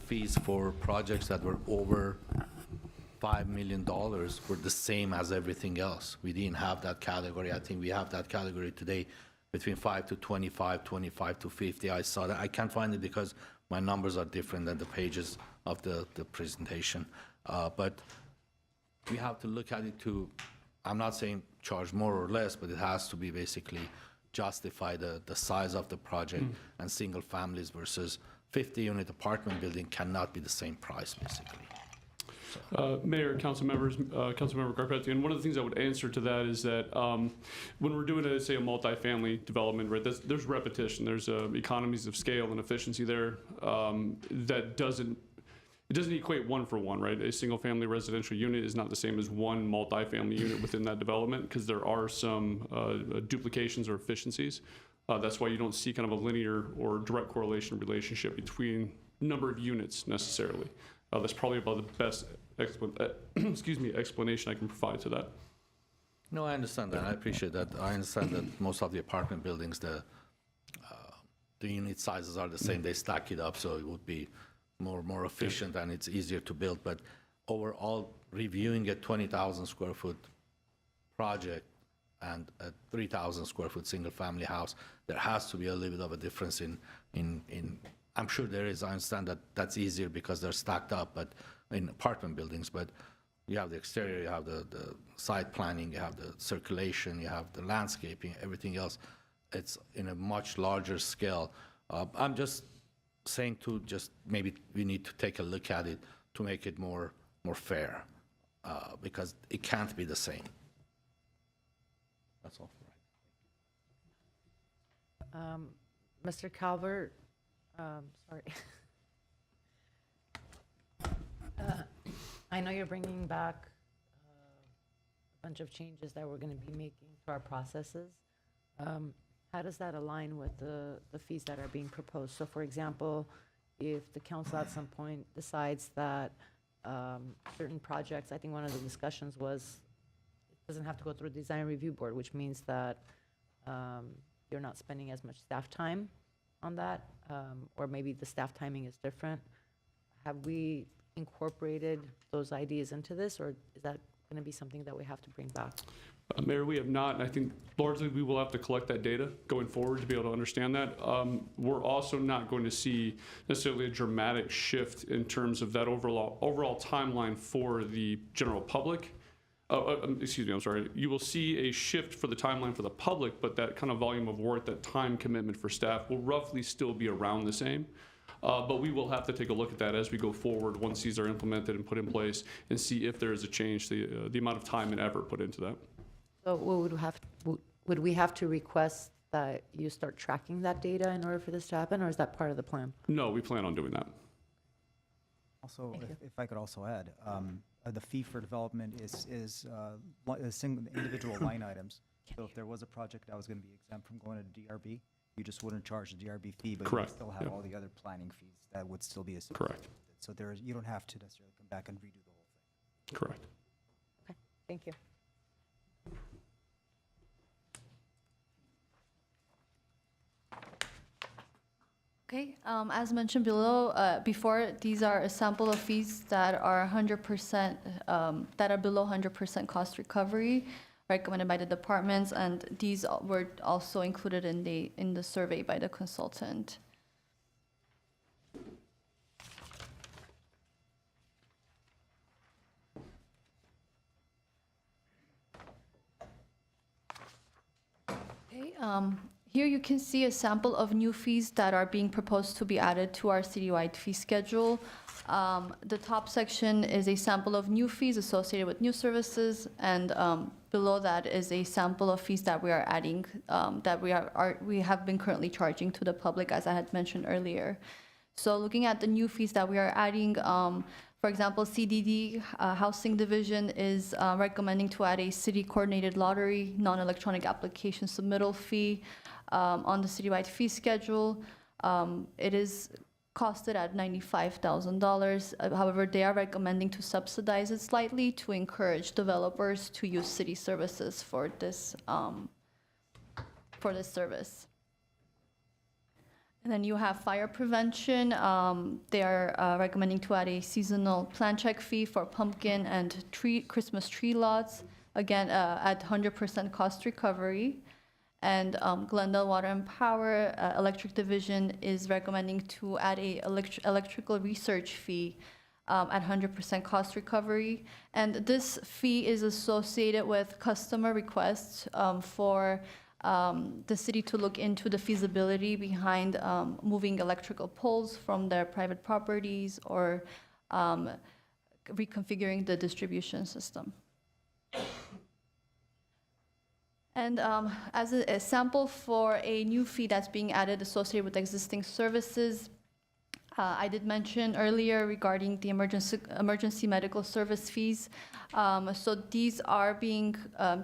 fees for projects that were over $5 million were the same as everything else. We didn't have that category. I think we have that category today. between 5 to 25, 25 to 50. I saw that. I can't find it because my numbers are different than the pages of the presentation. But we have to look at it to, I'm not saying charge more or less, but it has to be basically justify the size of the project, and single families versus 50-unit apartment building cannot be the same price, basically. Mayor, council members, Councilmember Garpetti, and one of the things I would answer to that is that when we're doing, say, a multifamily development, right, there's repetition, there's economies of scale and efficiency there that doesn't equate one for one, right? A single-family residential unit is not the same as one multifamily unit within that development because there are some duplications or efficiencies. That's why you don't see kind of a linear or direct correlation relationship between number of units necessarily. That's probably about the best explanation I can provide to that. No, I understand that. I appreciate that. I understand that most of the apartment buildings, the unit sizes are the same. They stack it up, so it would be more efficient and it's easier to build. But overall, reviewing a 20,000 square foot project and a 3,000 square foot single family house, there has to be a little bit of a difference in I'm sure there is. I understand that that's easier because they're stacked up, but in apartment buildings, but you have the exterior, you have the site planning, you have the circulation, you have the landscaping, everything else. It's in a much larger scale. I'm just saying to just maybe we need to take a look at it to make it more fair, because it can't be the same. That's all. Mr. Calvert, sorry. I know you're bringing back a bunch of changes that we're going to be making to our processes. How does that align with the fees that are being proposed? So for example, if the council at some point decides that certain projects, I think one of the discussions was, it doesn't have to go through a design review board, which means that you're not spending as much staff time on that, or maybe the staff timing is different. Have we incorporated those ideas into this, or is that going to be something that we have to bring back? Mayor, we have not, and I think largely we will have to collect that data going forward to be able to understand that. We're also not going to see necessarily a dramatic shift in terms of that overall timeline for the general public. Excuse me, I'm sorry. You will see a shift for the timeline for the public, but that kind of volume of work, that time commitment for staff will roughly still be around the same. But we will have to take a look at that as we go forward once these are implemented and put in place and see if there is a change, the amount of time and effort put into that. So would we have to request that you start tracking that data in order for this to happen, or is that part of the plan? No, we plan on doing that. Also, if I could also add, the fee for development is single individual line items. So if there was a project that was going to be exempt from going to DRB, you just wouldn't charge the DRB fee, but Correct. you still have Yep. all the other planning fees that would still be associated. Correct. with it. So you don't have to necessarily come back and redo the whole thing. Correct. Okay, thank you. Okay, as mentioned below, before, these are a sample of fees that are 100%, that are below 100% cost recovery recommended by the departments, and these were also included in the survey by the consultant. Okay, here you can see a sample of new fees that are being proposed to be added to our citywide fee schedule. The top section is a sample of new fees associated with new services, and below that is a sample of fees that we are adding, that we have been currently charging to the public, as I had mentioned earlier. So looking at the new fees that we are adding, for example, CDD, Housing Division, is recommending to add a city-coordinated lottery, non-electronic application submittal fee on the citywide fee schedule. It is costed at $95,000. However, they are recommending to subsidize it slightly to encourage developers to use city services for this service. And then you have fire prevention. They are recommending to add a seasonal plan check fee for pumpkin and Christmas tree lots, again, at 100% cost recovery. And Glendale Water and Power Electric Division is recommending to add a electrical research fee at 100% cost recovery. And this fee is associated with customer requests for the city to look into the feasibility behind moving electrical poles from their private properties or reconfiguring the distribution system. And as a sample for a new fee that's being added associated with existing services, I did mention earlier regarding the emergency medical service fees. So these are being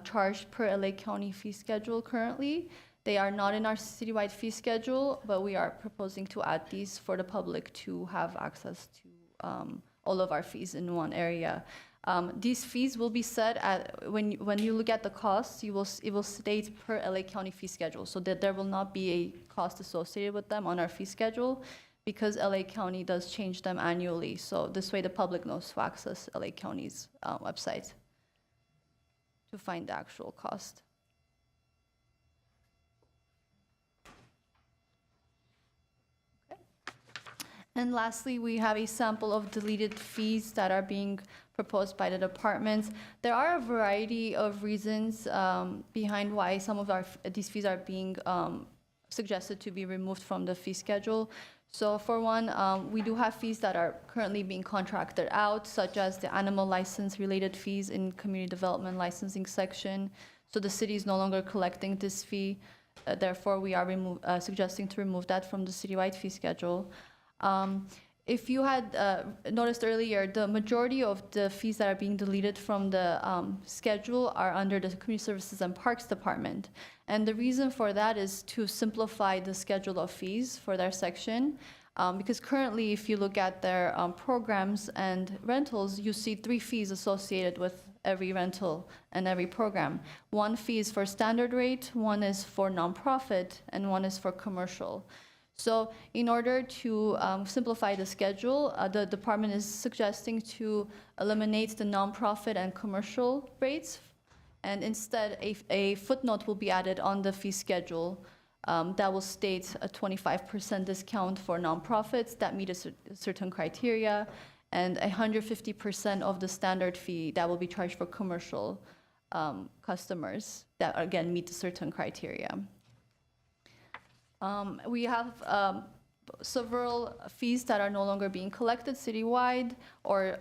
charged per LA County fee schedule currently. They are not in our citywide fee schedule, but we are proposing to add these for the public to have access to all of our fees in one area. These fees will be set at, when you look at the costs, it will state per LA County fee schedule, so that there will not be a cost associated with them on our fee schedule, because LA County does change them annually. So this way the public knows to access LA County's website to find the actual cost. And lastly, we have a sample of deleted fees that are being proposed by the departments. There are a variety of reasons behind why some of these fees are being suggested to be removed from the fee schedule. So for one, we do have fees that are currently being contracted out, such as the animal license related fees in community development licensing section. So the city is no longer collecting this fee. Therefore, we are suggesting to remove that from the citywide fee schedule. If you had noticed earlier, the majority of the fees that are being deleted from the schedule are under the Community Services and Parks Department. And the reason for that is to simplify the schedule of fees for their section. Because currently, if you look at their programs and rentals, you see 3 fees associated with every rental and every program. 1 fee is for standard rate, 1 is for nonprofit, and 1 is for commercial. So in order to simplify the schedule, the department is suggesting to eliminate the nonprofit and commercial rates, and instead a footnote will be added on the fee schedule that will state a 25% discount for nonprofits that meet a certain criteria, and 150% of the standard fee that will be charged for commercial customers that, again, meet a certain criteria. We have several fees that are no longer being collected citywide, or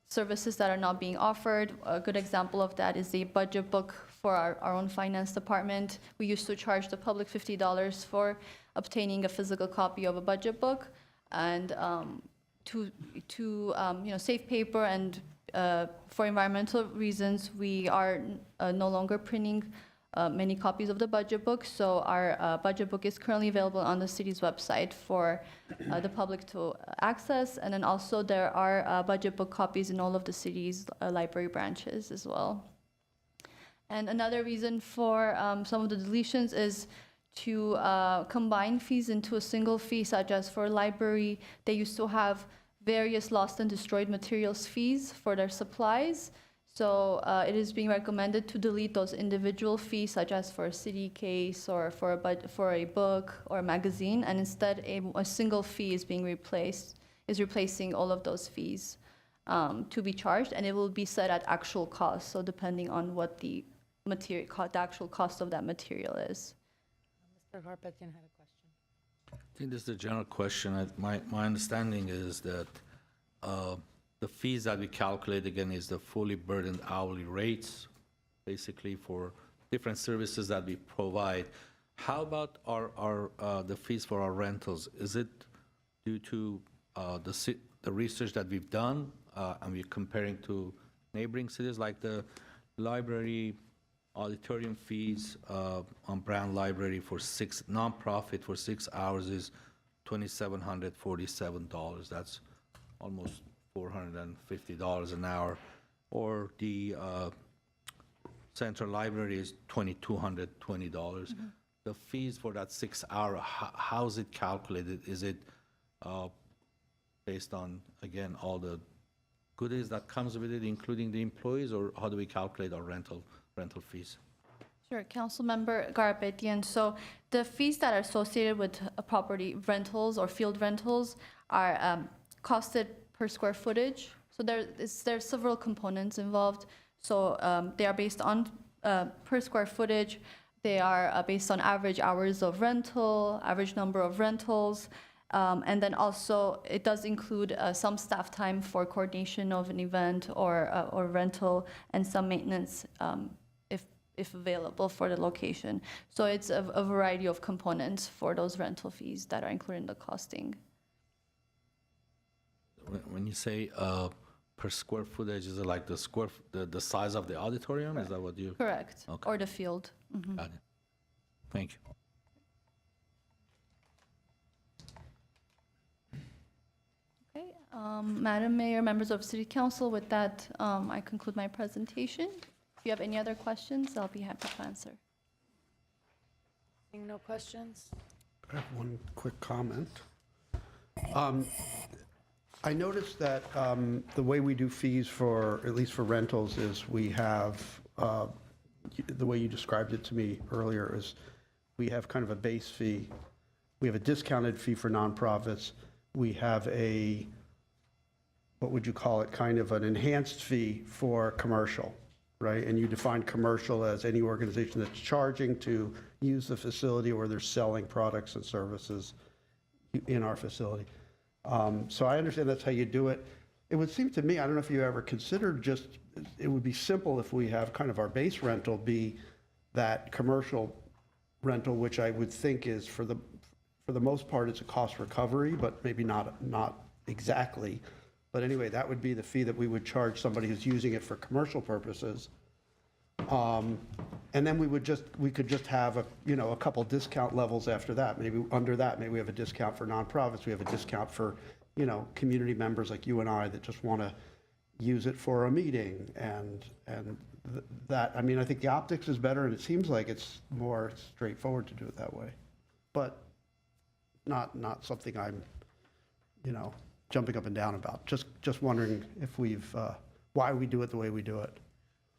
services that are not being offered. A good example of that is the budget book for our own finance department. We used to charge the public $50 for obtaining a physical copy of a budget book, and to save paper and for environmental reasons, we are no longer printing many copies of the budget book. So our budget book is currently available on the city's website for the public to access. And then also there are budget book copies in all of the city's library branches as well. And another reason for some of the deletions is to combine fees into a single fee, such as for library, they used to have various lost and destroyed materials fees for their supplies. So it is being recommended to delete those individual fees, such as for a city case or for a book or a magazine, and instead a single fee is being replacing all of those fees to be charged, and it will be set at actual cost. So depending on what the actual cost of that material is. Mr. Harpetian had a question. I think this is a general question. My understanding is that the fees that we calculate, again, is the fully burdened hourly rates, basically for different services that we provide. How about the fees for our rentals? Is it due to the research that we've done, and we're comparing to neighboring cities, like the library auditorium fees on Brown Library for nonprofit for 6 hours is $2,747. That's almost $450 an hour. Or the Central Library is $2,220. The fees for that 6 hour, how is it calculated? Is it based on, again, all the goodies that comes with it, including the employees, or how do we calculate our rental fees? Sure, Councilmember Garabedian. So the fees that are associated with property rentals or field rentals are costed per square footage. So there's several components involved. So they are based on per square footage. They are based on average hours of rental, average number of rentals. And then also it does include some staff time for coordination of an event or rental, and some maintenance if available for the location. So it's a variety of components for those rental fees that are included in the costing. When you say per square footage, is it like the size of the auditorium? Is that what you? Correct. Okay. Or the field. Mhm. Got it. Thank you. Okay, Madam Mayor, members of City Council, with that, I conclude my presentation. If you have any other questions, I'll be happy to answer. Seeing no questions? I have one quick comment. I noticed that the way we do fees for, at least for rentals, is we have, the way you described it to me earlier is we have kind of a base fee. We have a discounted fee for nonprofits. We have a, what would you call it, kind of an enhanced fee for commercial, right? And you define commercial as any organization that's charging to use the facility or they're selling products and services in our facility. So I understand that's how you do it. It would seem to me, I don't know if you ever considered just, it would be simple if we have kind of our base rental be that commercial rental, which I would think is for the most part, it's a cost recovery, but maybe not exactly. But anyway, that would be the fee that we would charge somebody who's using it for commercial purposes. And then we could just have a couple discount levels after that. Maybe under that, maybe we have a discount for nonprofits. We have a discount for, community members like you and I that just want to use it for a meeting. And that, I mean, I think the optics is better, and it seems like it's more straightforward to do it that way. But not something I'm, jumping up and down about. Just wondering if why we do it the way we do it.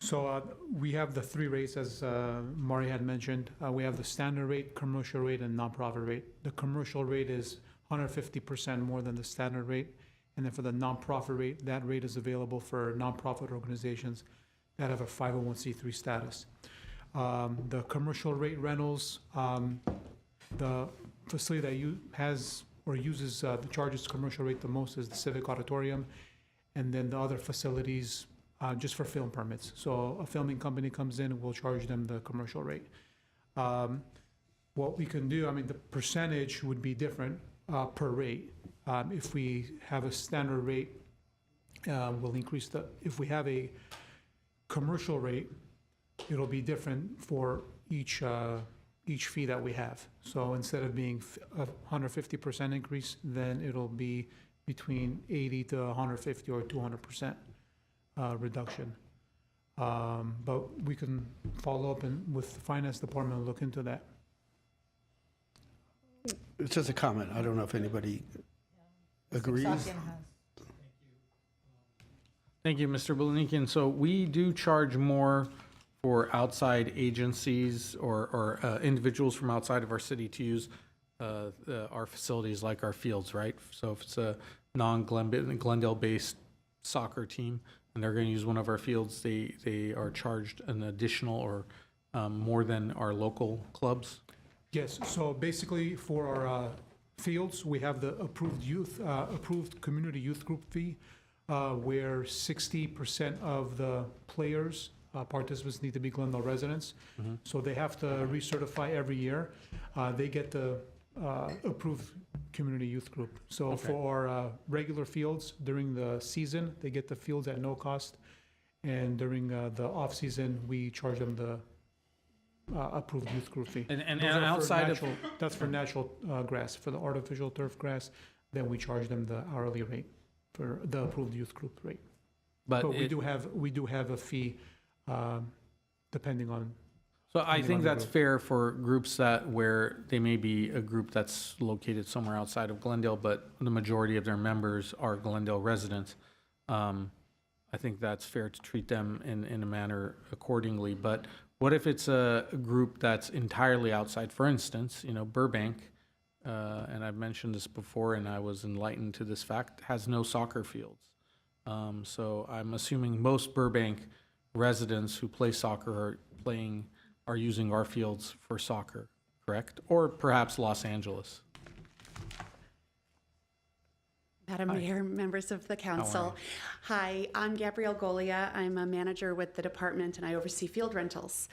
So we have the three rates, as Mari had mentioned. We have the standard rate, commercial rate, and nonprofit rate. The commercial rate is 150% more than the standard rate. And then for the nonprofit rate, that rate is available for nonprofit organizations that have a 501c3 status. The commercial rate rentals, the facility that has or uses the charges commercial rate the most is the Civic Auditorium. And then the other facilities, just for film permits. So a filming company comes in, we'll charge them the commercial rate. What we can do, I mean, the percentage would be different per rate. If we have a standard rate, we'll increase if we have a commercial rate, it'll be different for each fee that we have. So instead of being a 150% increase, then it'll be between 80 to 150 or 200%. Reduction. But we can follow up with the finance department and look into that. It's just a comment. I don't know if anybody agrees. Thank you, Mr. Bulanikian. So we do charge more for outside agencies or individuals from outside of our city to use our facilities like our fields, right? So if it's a non-Glendale-based soccer team, and they're going to use one of our fields, they are charged an additional or more than our local clubs? Yes, so basically for our fields, we have the approved community youth group fee, where 60% of the players, participants need to be Glendale residents. Mm-hmm. So they have to recertify every year. They get the approved community youth group. So Okay. for regular fields during the season, they get the fields at no cost. And during the off-season, we charge them the approved youth group fee. And Those are for outside of, natural- That's for natural grass. For the artificial turf grass, then we charge them the hourly rate for the approved youth group rate. But we do have a fee depending on. So I depending think on the that's group. fair for groups where they may be a group that's located somewhere outside of Glendale, but the majority of their members are Glendale residents. I think that's fair to treat them in a manner accordingly. But What if it's a group that's entirely outside? For instance, Burbank, and I've mentioned this before, and I was enlightened to this fact, has no soccer fields. So I'm assuming most Burbank residents who play soccer are using our fields for soccer, correct? Or perhaps Los Angeles. Madam Mayor, members of the council. you? Hi, I'm Gabrielle Golia. I'm a manager with the department and I oversee field rentals.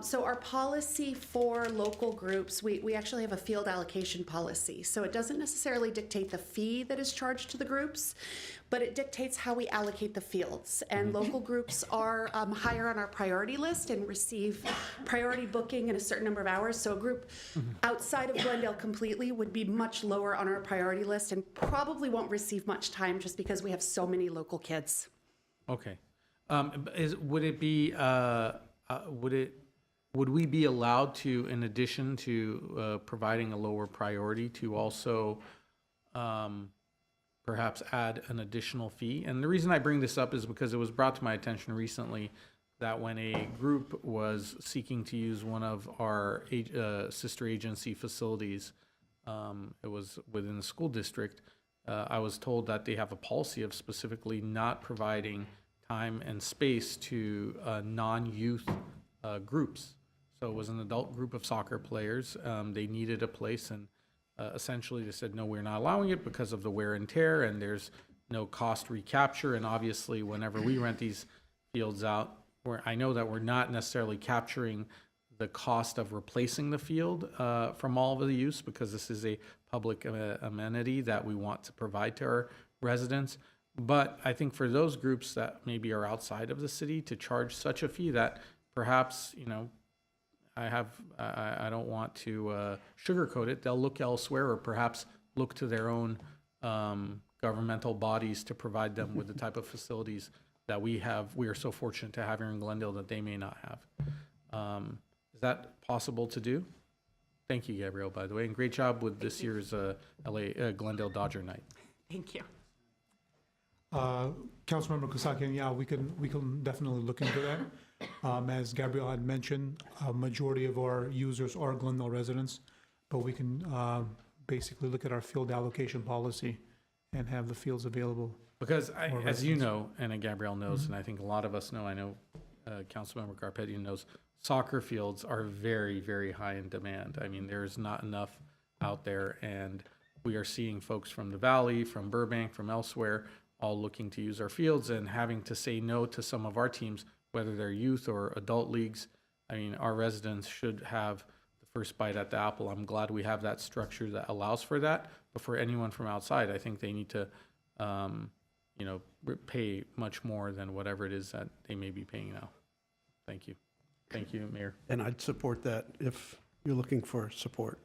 So our policy for local groups, we actually have a field allocation policy. So it doesn't necessarily dictate the fee that is charged to the groups, but it dictates how we allocate the fields. And local groups are higher on our priority list and receive priority booking in a certain number of hours. So a group outside of Glendale completely would be much lower on our priority list and probably won't receive much time just because we have so many local kids. Okay. Would we be allowed to, in addition to providing a lower priority, to also perhaps add an additional fee? And the reason I bring this up is because it was brought to my attention recently that when a group was seeking to use one of our sister agency facilities, it was within the school district, I was told that they have a policy of specifically not providing time and space to non-youth groups. So it was an adult group of soccer players. They needed a place, and essentially they said, no, we're not allowing it because of the wear and tear, and there's no cost recapture. And obviously, whenever we rent these fields out, I know that we're not necessarily capturing the cost of replacing the field from all of the use, because this is a public amenity that we want to provide to our residents. But I think for those groups that maybe are outside of the city, to charge such a fee that perhaps, I don't want to sugarcoat it, they'll look elsewhere or perhaps look to their own governmental bodies to provide them with the type of facilities that we are so fortunate to have here in Glendale that they may not have. Is that possible to do? Thank you, Gabrielle, by the way, and great job with this year's Glendale Dodger Night. Thank you. Councilmember Kasakian, yeah, we can definitely look into that. As Gabrielle had mentioned, a majority of our users are Glendale residents, but we can basically look at our field allocation policy and have the fields available. Because as you know, and Gabrielle knows, and I think a lot of us know, I know Councilmember Garpetian knows, soccer fields are very, very high in demand. I mean, there's not enough out there, and we are seeing folks from the Valley, from Burbank, from elsewhere, all looking to use our fields and having to say no to some of our teams, whether they're youth or adult leagues. I mean, our residents should have the first bite at the apple. I'm glad we have that structure that allows for that. But for anyone from outside, I think they need to, pay much more than whatever it is that they may be paying now. Thank you. Thank you, Mayor. And I'd support that if you're looking for support.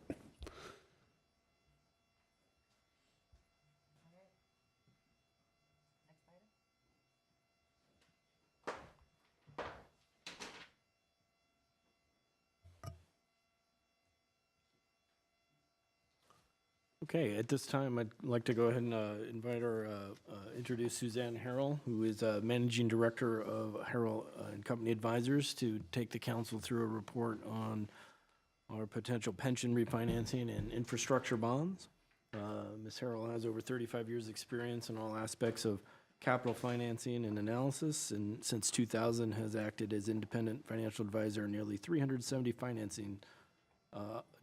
Okay, at this time, I'd like to go ahead and introduce Suzanne Harrell, who is Managing Director of Harrell and Company Advisors, to take the council through a report on our potential pension refinancing and infrastructure bonds. Ms. Harrell has over 35 years' experience in all aspects of capital financing and analysis, and since 2000 has acted as independent financial advisor in nearly 370 financing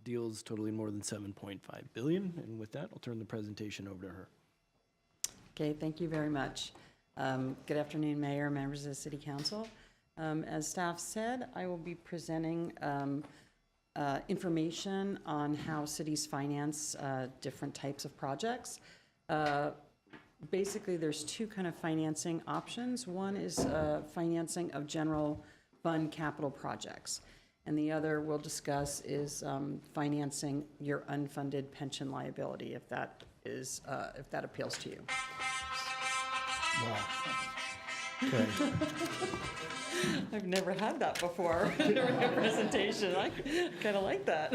deals totaling more than $7.5 billion. And with that, I'll turn the presentation over to her. Okay, thank you very much. Good afternoon, Mayor, members of the City Council. As staff said, I will be presenting information on how cities finance different types of projects. Basically, there's two kind of financing options. One is financing of general fund capital projects. And the other we'll discuss is financing your unfunded pension liability, if that appeals to you. Wow. Okay. I've never had that before during a presentation. I kind of like that.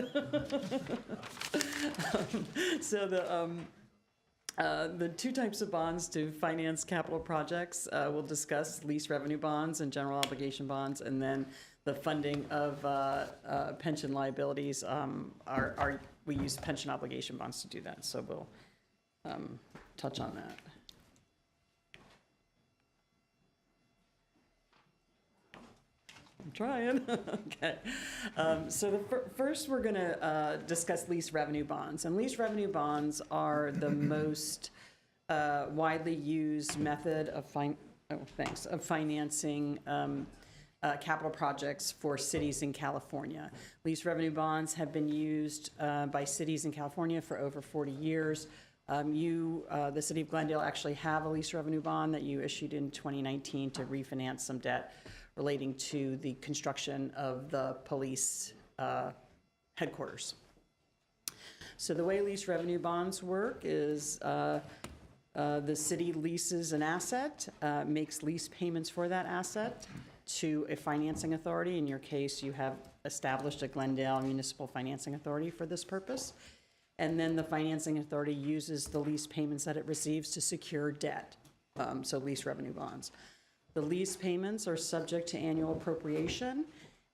So the two types of bonds to finance capital projects, we'll discuss lease revenue bonds and general obligation bonds, and then the funding of pension liabilities, we use pension obligation bonds to do that, so we'll touch on that. I'm trying. Okay. So first, we're going to discuss lease revenue bonds. And lease revenue bonds are the most widely used method of financing capital projects for cities in California. Lease revenue bonds have been used by cities in California for over 40 years. The city of Glendale, actually have a lease revenue bond that you issued in 2019 to refinance some debt relating to the construction of the police headquarters. So the way lease revenue bonds work is the city leases an asset, makes lease payments for that asset to a financing authority. In your case, you have established a Glendale Municipal Financing Authority for this purpose. And then the financing authority uses the lease payments that it receives to secure debt, so lease revenue bonds. The lease payments are subject to annual appropriation,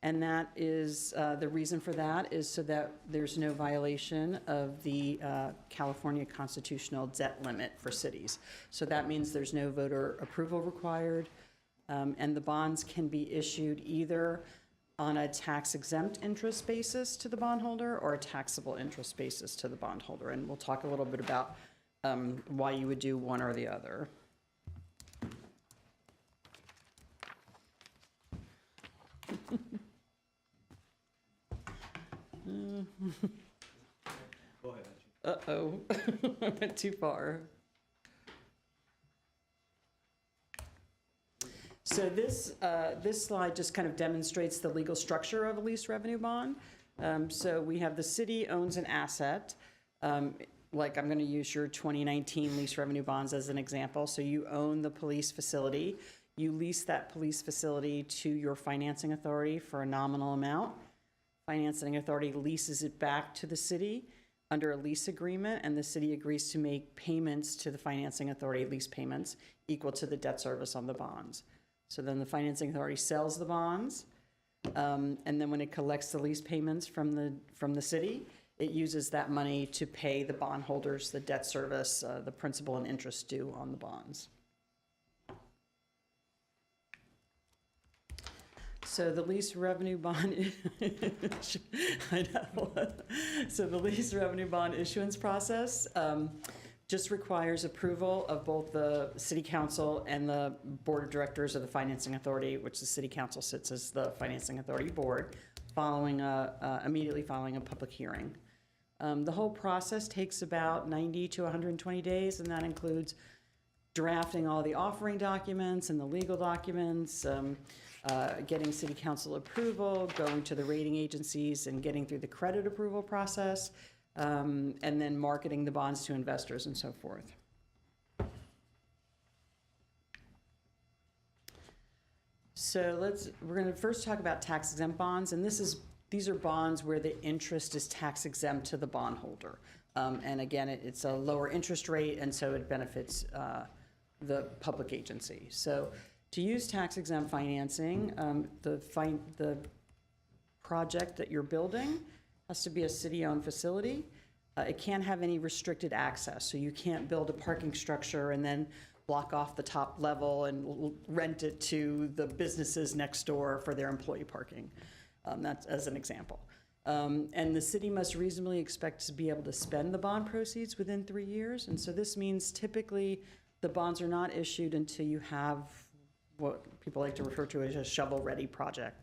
and that is, the reason for that is so that there's no violation of the California constitutional debt limit for cities. So that means there's no voter approval required, and the bonds can be issued either on a tax-exempt interest basis to the bondholder or a taxable interest basis to the bondholder. And we'll talk a little bit about why you would do one or the other. Uh-oh, I went too far. So this slide just kind of demonstrates the legal structure of a lease revenue bond. So we have the city owns an asset. Like I'm going to use your 2019 lease revenue bonds as an example. So you own the police facility. You lease that police facility to your financing authority for a nominal amount. Financing authority leases it back to the city under a lease agreement, and the city agrees to make payments to the financing authority, lease payments, equal to the debt service on the bonds. So then the financing authority sells the bonds, and then when it collects the lease payments from the city, it uses that money to pay the bondholders the debt service, the principal and interest due on the bonds. So the lease revenue bond, I know. So the lease revenue bond issuance process just requires approval of both the city council and the board of directors of the financing authority, which the city council sits as the financing authority board, immediately following a public hearing. The whole process takes about 90 to 120 days, and that includes drafting all the offering documents and the legal documents, getting city council approval, going to the rating agencies and getting through the credit approval process, and then marketing the bonds to investors and so forth. So we're going to first talk about tax exempt bonds, and these are bonds where the interest is tax exempt to the bondholder. And again, it's a lower interest rate, and so it benefits the public agency. So to use tax-exempt financing, the project that you're building has to be a city-owned facility. It can't have any restricted access, so you can't build a parking structure and then block off the top level and rent it to the businesses next door for their employee parking. That's as an example. And the city must reasonably expect to be able to spend the bond proceeds within 3 years. And so this means typically the bonds are not issued until you have what people like to refer to as a shovel-ready project,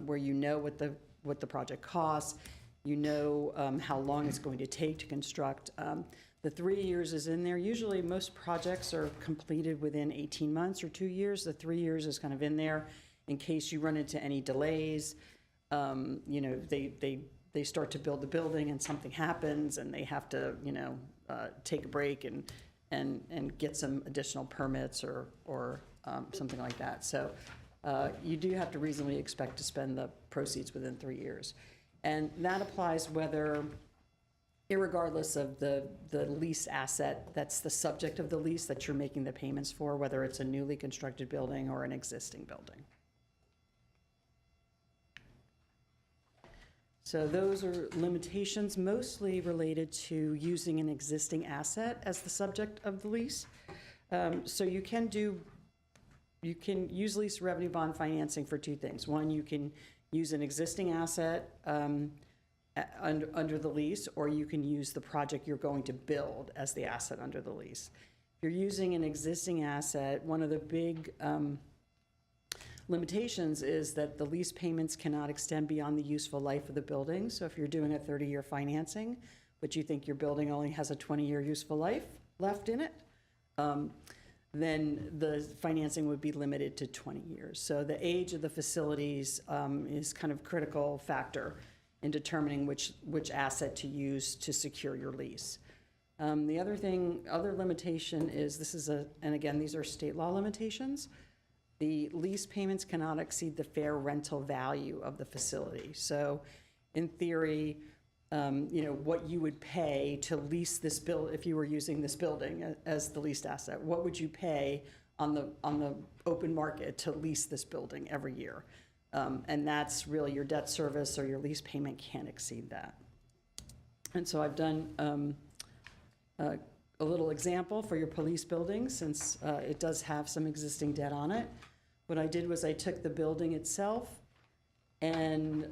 where you know what the project costs, you know how long it's going to take to construct. The 3 years is in there. Usually most projects are completed within 18 months or 2 years. The 3 years is kind of in there in case you run into any delays. You know, they start to build the building and something happens and they have to, you know, take a break and get some additional permits or something like that. So you do have to reasonably expect to spend the proceeds within 3 years. And that applies irregardless of the lease asset that's the subject of the lease that you're making the payments for, whether it's a newly constructed building or an existing building. So those are limitations mostly related to using an existing asset as the subject of the lease. So you can use lease revenue bond financing for two things. One, you can use an existing asset under the lease, or you can use the project you're going to build as the asset under the lease. If you're using an existing asset, one of the big limitations is that the lease payments cannot extend beyond the useful life of the building. So if you're doing a 30-year financing, but you think your building only has a 20-year useful life left in it, then the financing would be limited to 20 years. So the age of the facilities is kind of a critical factor in determining which asset to use to secure your lease. The other limitation is, and again, these are state law limitations. The lease payments cannot exceed the fair rental value of the facility. So in theory, what you would pay to lease this if you were using this building as the leased asset, what would you pay on the open market to lease this building every year? And that's really your debt service, or your lease payment can't exceed that. And so I've done a little example for your police building, since it does have some existing debt on it. What I did was I took the building itself and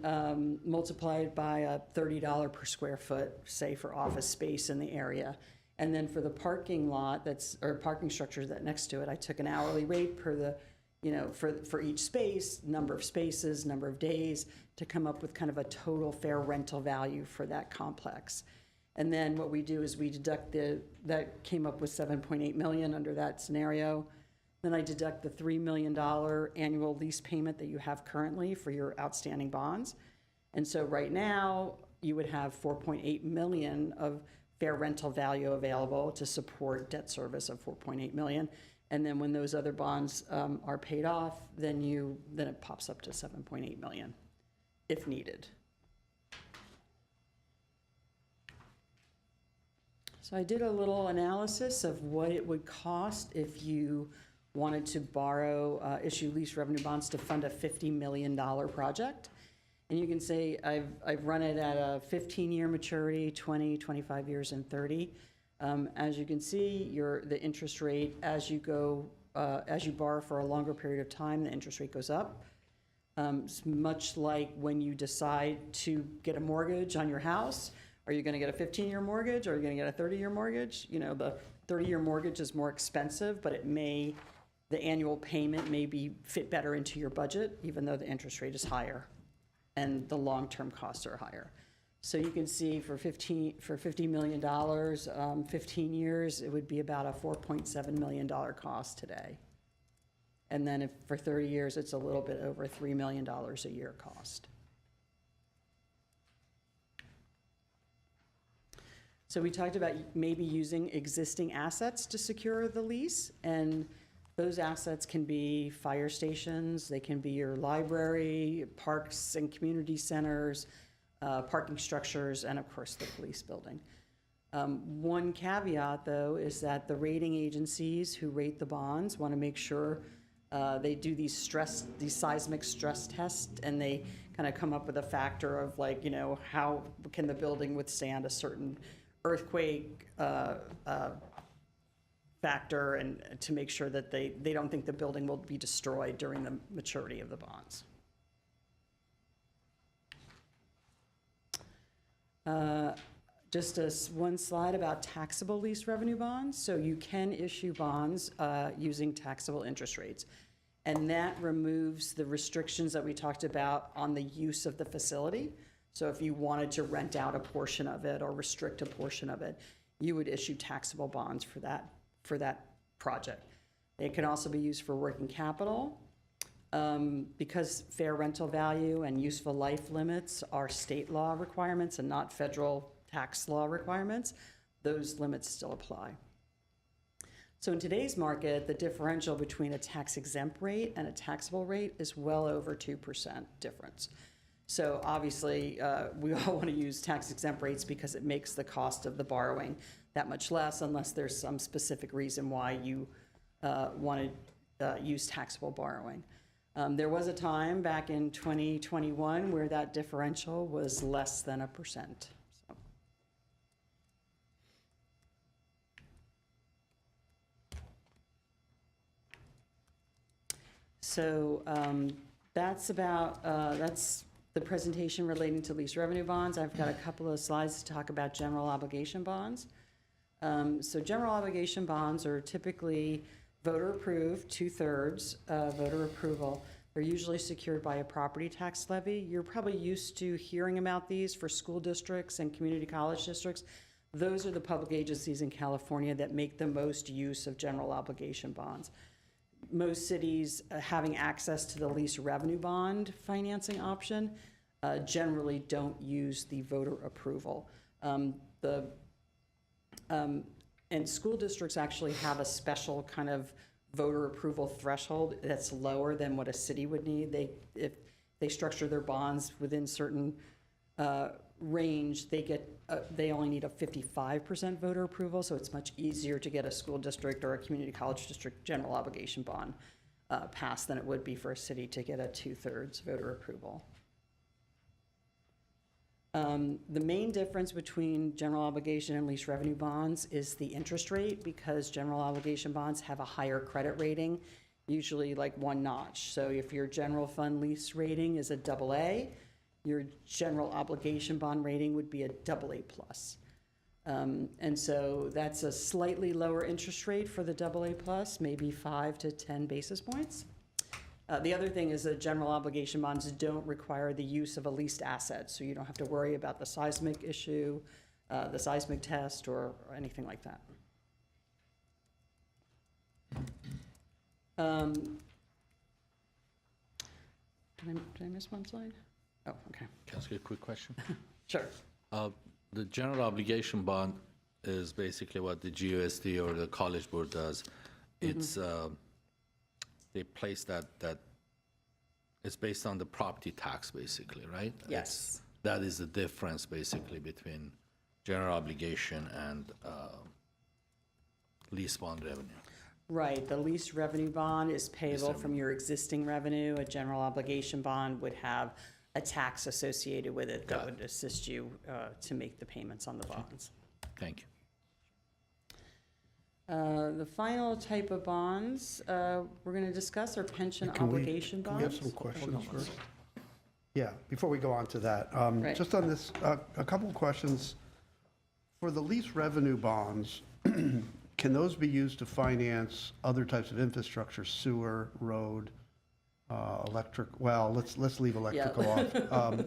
multiplied by a $30 per square foot, say for office space in the area. And then for the parking lot or parking structure that next to it, I took an hourly rate per the, for each space, number of spaces, number of days, to come up with kind of a total fair rental value for that complex. And then what we do is we deduct that came up with $7.8 million under that scenario. Then I deduct the $3 million annual lease payment that you have currently for your outstanding bonds. And so right now, you would have $4.8 million of fair rental value available to support debt service of $4.8 million. And then when those other bonds are paid off, then it pops up to $7.8 million, if needed. So I did a little analysis of what it would cost if you wanted to issue lease revenue bonds to fund a $50 million project. And you can say I've run it at a 15-year maturity, 20, 25 years, and 30. As you can see, the interest rate, as you borrow for a longer period of time, the interest rate goes up. It's much like when you decide to get a mortgage on your house. Are you going to get a 15-year mortgage, or are you going to get a 30-year mortgage? The 30-year mortgage is more expensive, but the annual payment may fit better into your budget, even though the interest rate is higher and the long-term costs are higher. So you can see for $50 million, 15 years, it would be about a $4.7 million cost today. And then for 30 years, it's a little bit over $3 million a year cost. So we talked about maybe using existing assets to secure the lease, and those assets can be fire stations, they can be your library, parks and community centers, parking structures, and of course the police building. One caveat, though, is that the rating agencies who rate the bonds want to make sure they do these seismic stress tests, and they kind of come up with a factor of how can the building withstand a certain earthquake factor, and to make sure that they don't think the building will be destroyed during the maturity of the bonds. Just one slide about taxable lease revenue bonds. So you can issue bonds using taxable interest rates, and that removes the restrictions that we talked about on the use of the facility. So if you wanted to rent out a portion of it or restrict a portion of it, you would issue taxable bonds for that project. It can also be used for working capital. Because fair rental value and useful life limits are state law requirements and not federal tax law requirements, those limits still apply. So in today's market, the differential between a tax exempt rate and a taxable rate is well over 2% difference. So obviously, we all want to use tax exempt rates because it makes the cost of the borrowing that much less, unless there's some specific reason why you want to use taxable borrowing. There was a time back in 2021 where that differential was less than 1%. So. So that's the presentation relating to lease revenue bonds. I've got a couple of slides to talk about general obligation bonds. So general obligation bonds are typically voter approved, 2/3 voter approval. They're usually secured by a property tax levy. You're probably used to hearing about these for school districts and community college districts. Those are the public agencies in California that make the most use of general obligation bonds. Most cities having access to the lease revenue bond financing option generally don't use the voter approval. And school districts actually have a special kind of voter approval threshold that's lower than what a city would need. If they structure their bonds within certain range, they only need a 55% voter approval, so it's much easier to get a school district or a community college district general obligation bond passed than it would be for a city to get a 2/3 voter approval. The main difference between general obligation and lease revenue bonds is the interest rate, because general obligation bonds have a higher credit rating, usually like one notch. So if your general fund lease rating is a AA, your general obligation bond rating would be a AA+. And so that's a slightly lower interest rate for the AA+, maybe 5 to 10 basis points. The other thing is that general obligation bonds don't require the use of a leased asset, so you don't have to worry about the seismic issue, the seismic test, or anything like that. Did I miss one slide? Oh, okay. Can I ask you a quick question? Sure. The general obligation bond is basically what the GUSD or the College Board does. It's they place that it's based on the property tax, basically, right? Yes. That is the difference, basically, between general obligation and lease bond revenue. Right, the lease revenue bond is payable from your existing revenue. A general obligation bond would have a tax associated with it that would assist you to make the payments on the bonds. Thank you. The final type of bonds we're going to discuss are pension obligation Can we have bonds. some questions first? Yeah, before we go on to that, Right. just on this, a couple of questions. For the lease revenue bonds, can those be used to finance other types of infrastructure, sewer, road, electric? Well, let's leave electrical off.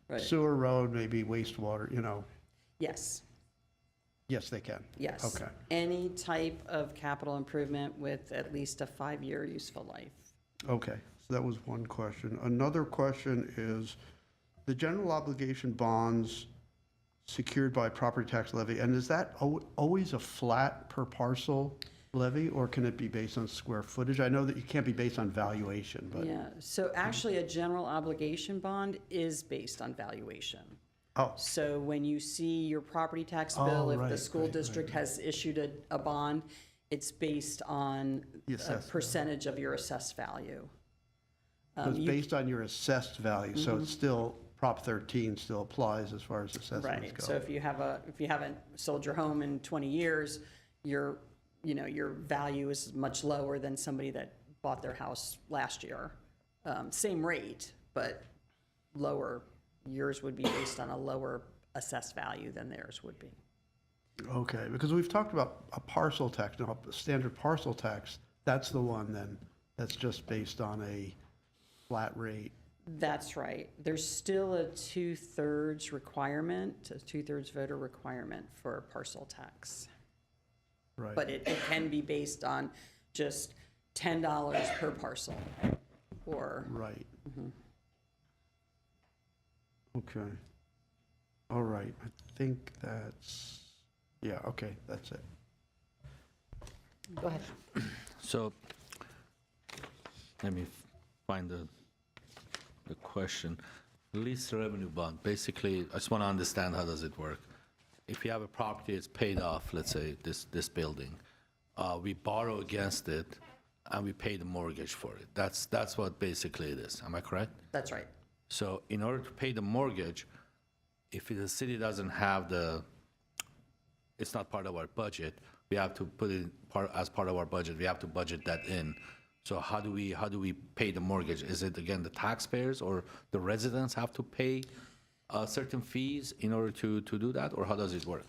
Right. Sewer, road, maybe wastewater, Yes, Yes, they can. yes. Okay. Any type of capital improvement with at least a 5-year useful life. Okay, so that was one question. Another question is, the general obligation bonds secured by property tax levy, and is that always a flat per parcel levy, or can it be based on square footage? I know that you can't be based on valuation, but. Yeah, so actually a general obligation bond is based on valuation. Oh, So when you see your property tax bill, if the right, school right, district has issued a bond, it's based on The a assessed value. percentage of your assessed value. so it's you- based on your assessed value, so it's still, Prop 13 still applies as far as assessments Right, go. so if you haven't sold your home in 20 years, your value is much lower than somebody that bought their house last year. Same rate, but lower. Yours would be based on a lower assessed value than theirs would be. Okay, because we've talked about a parcel tax, no, a standard parcel tax, that's the one then, that's just based on a flat rate. That's right. There's still a 2/3 requirement, a 2/3 voter requirement for parcel tax. Right. But it can be based on just $10 per parcel or. Right. Okay. All right, I think that's, yeah, okay, that's it. Go ahead. So, let me find the question. Lease revenue bond, basically, I just want to understand how does it work. If you have a property, it's paid off, let's say this building. We borrow against it, and we pay the mortgage for it. That's what basically it is. Am I correct? That's right. So in order to pay the mortgage, if the city doesn't have it's not part of our budget, we have to put it as part of our budget. We have to budget that in. So how do we pay the mortgage? Is it again the taxpayers or the residents have to pay certain fees in order to do that, or how does it work?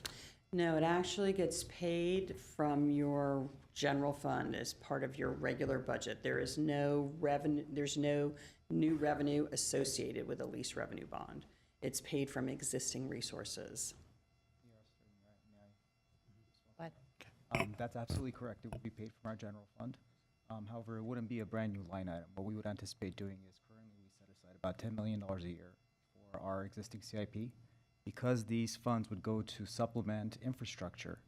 No, it actually gets paid from your general fund as part of your regular budget. There is no revenue, there's no new revenue associated with a lease revenue bond. It's paid from existing resources. What? That's absolutely correct. It would be paid from our general fund. However, it wouldn't be a brand-new line item. What we would anticipate doing is currently we set aside about $10 million a year for our existing CIP. Because these funds would go to supplement infrastructure,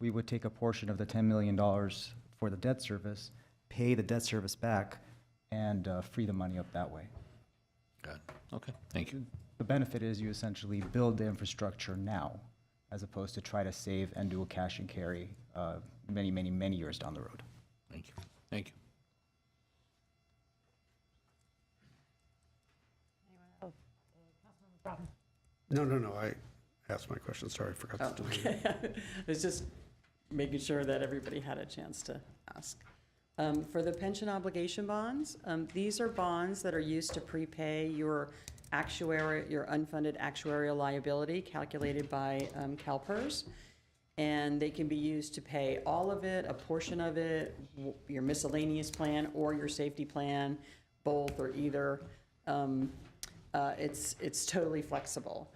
we would take a portion of the $10 million for the debt service, pay the debt service back, and free the money up that way. Got it. Okay, thank you. The benefit is you essentially build the infrastructure now, as opposed to try to save and do a cash and carry many, many, many years down the road. Thank you. Thank you. No, I asked my question, sorry, I forgot to do it. Okay. I was just making sure that everybody had a chance to ask. For the pension obligation bonds, these are bonds that are used to prepay your unfunded actuarial liability calculated by CalPERS. And they can be used to pay all of it, a portion of it, your miscellaneous plan or your safety plan, both or either. It's totally flexible.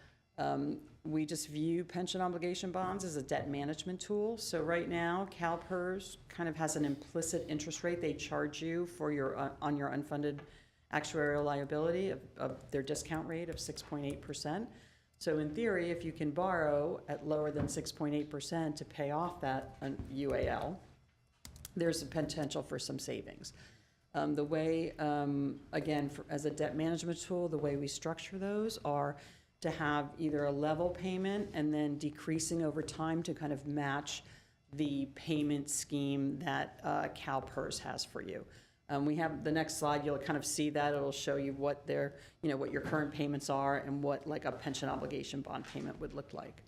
We just view pension obligation bonds as a debt management tool. So right now, CalPERS kind of has an implicit interest rate they charge you for on your unfunded actuarial liability of their discount rate of 6.8%. So in theory, if you can borrow at lower than 6.8% to pay off that UAL, there's a potential for some savings. The way, again, as a debt management tool, the way we structure those are to have either a level payment and then decreasing over time to kind of match the payment scheme that CalPERS has for you. We have the next slide, you'll kind of see that. It'll show you what what your current payments are and what like a pension obligation bond payment would look like.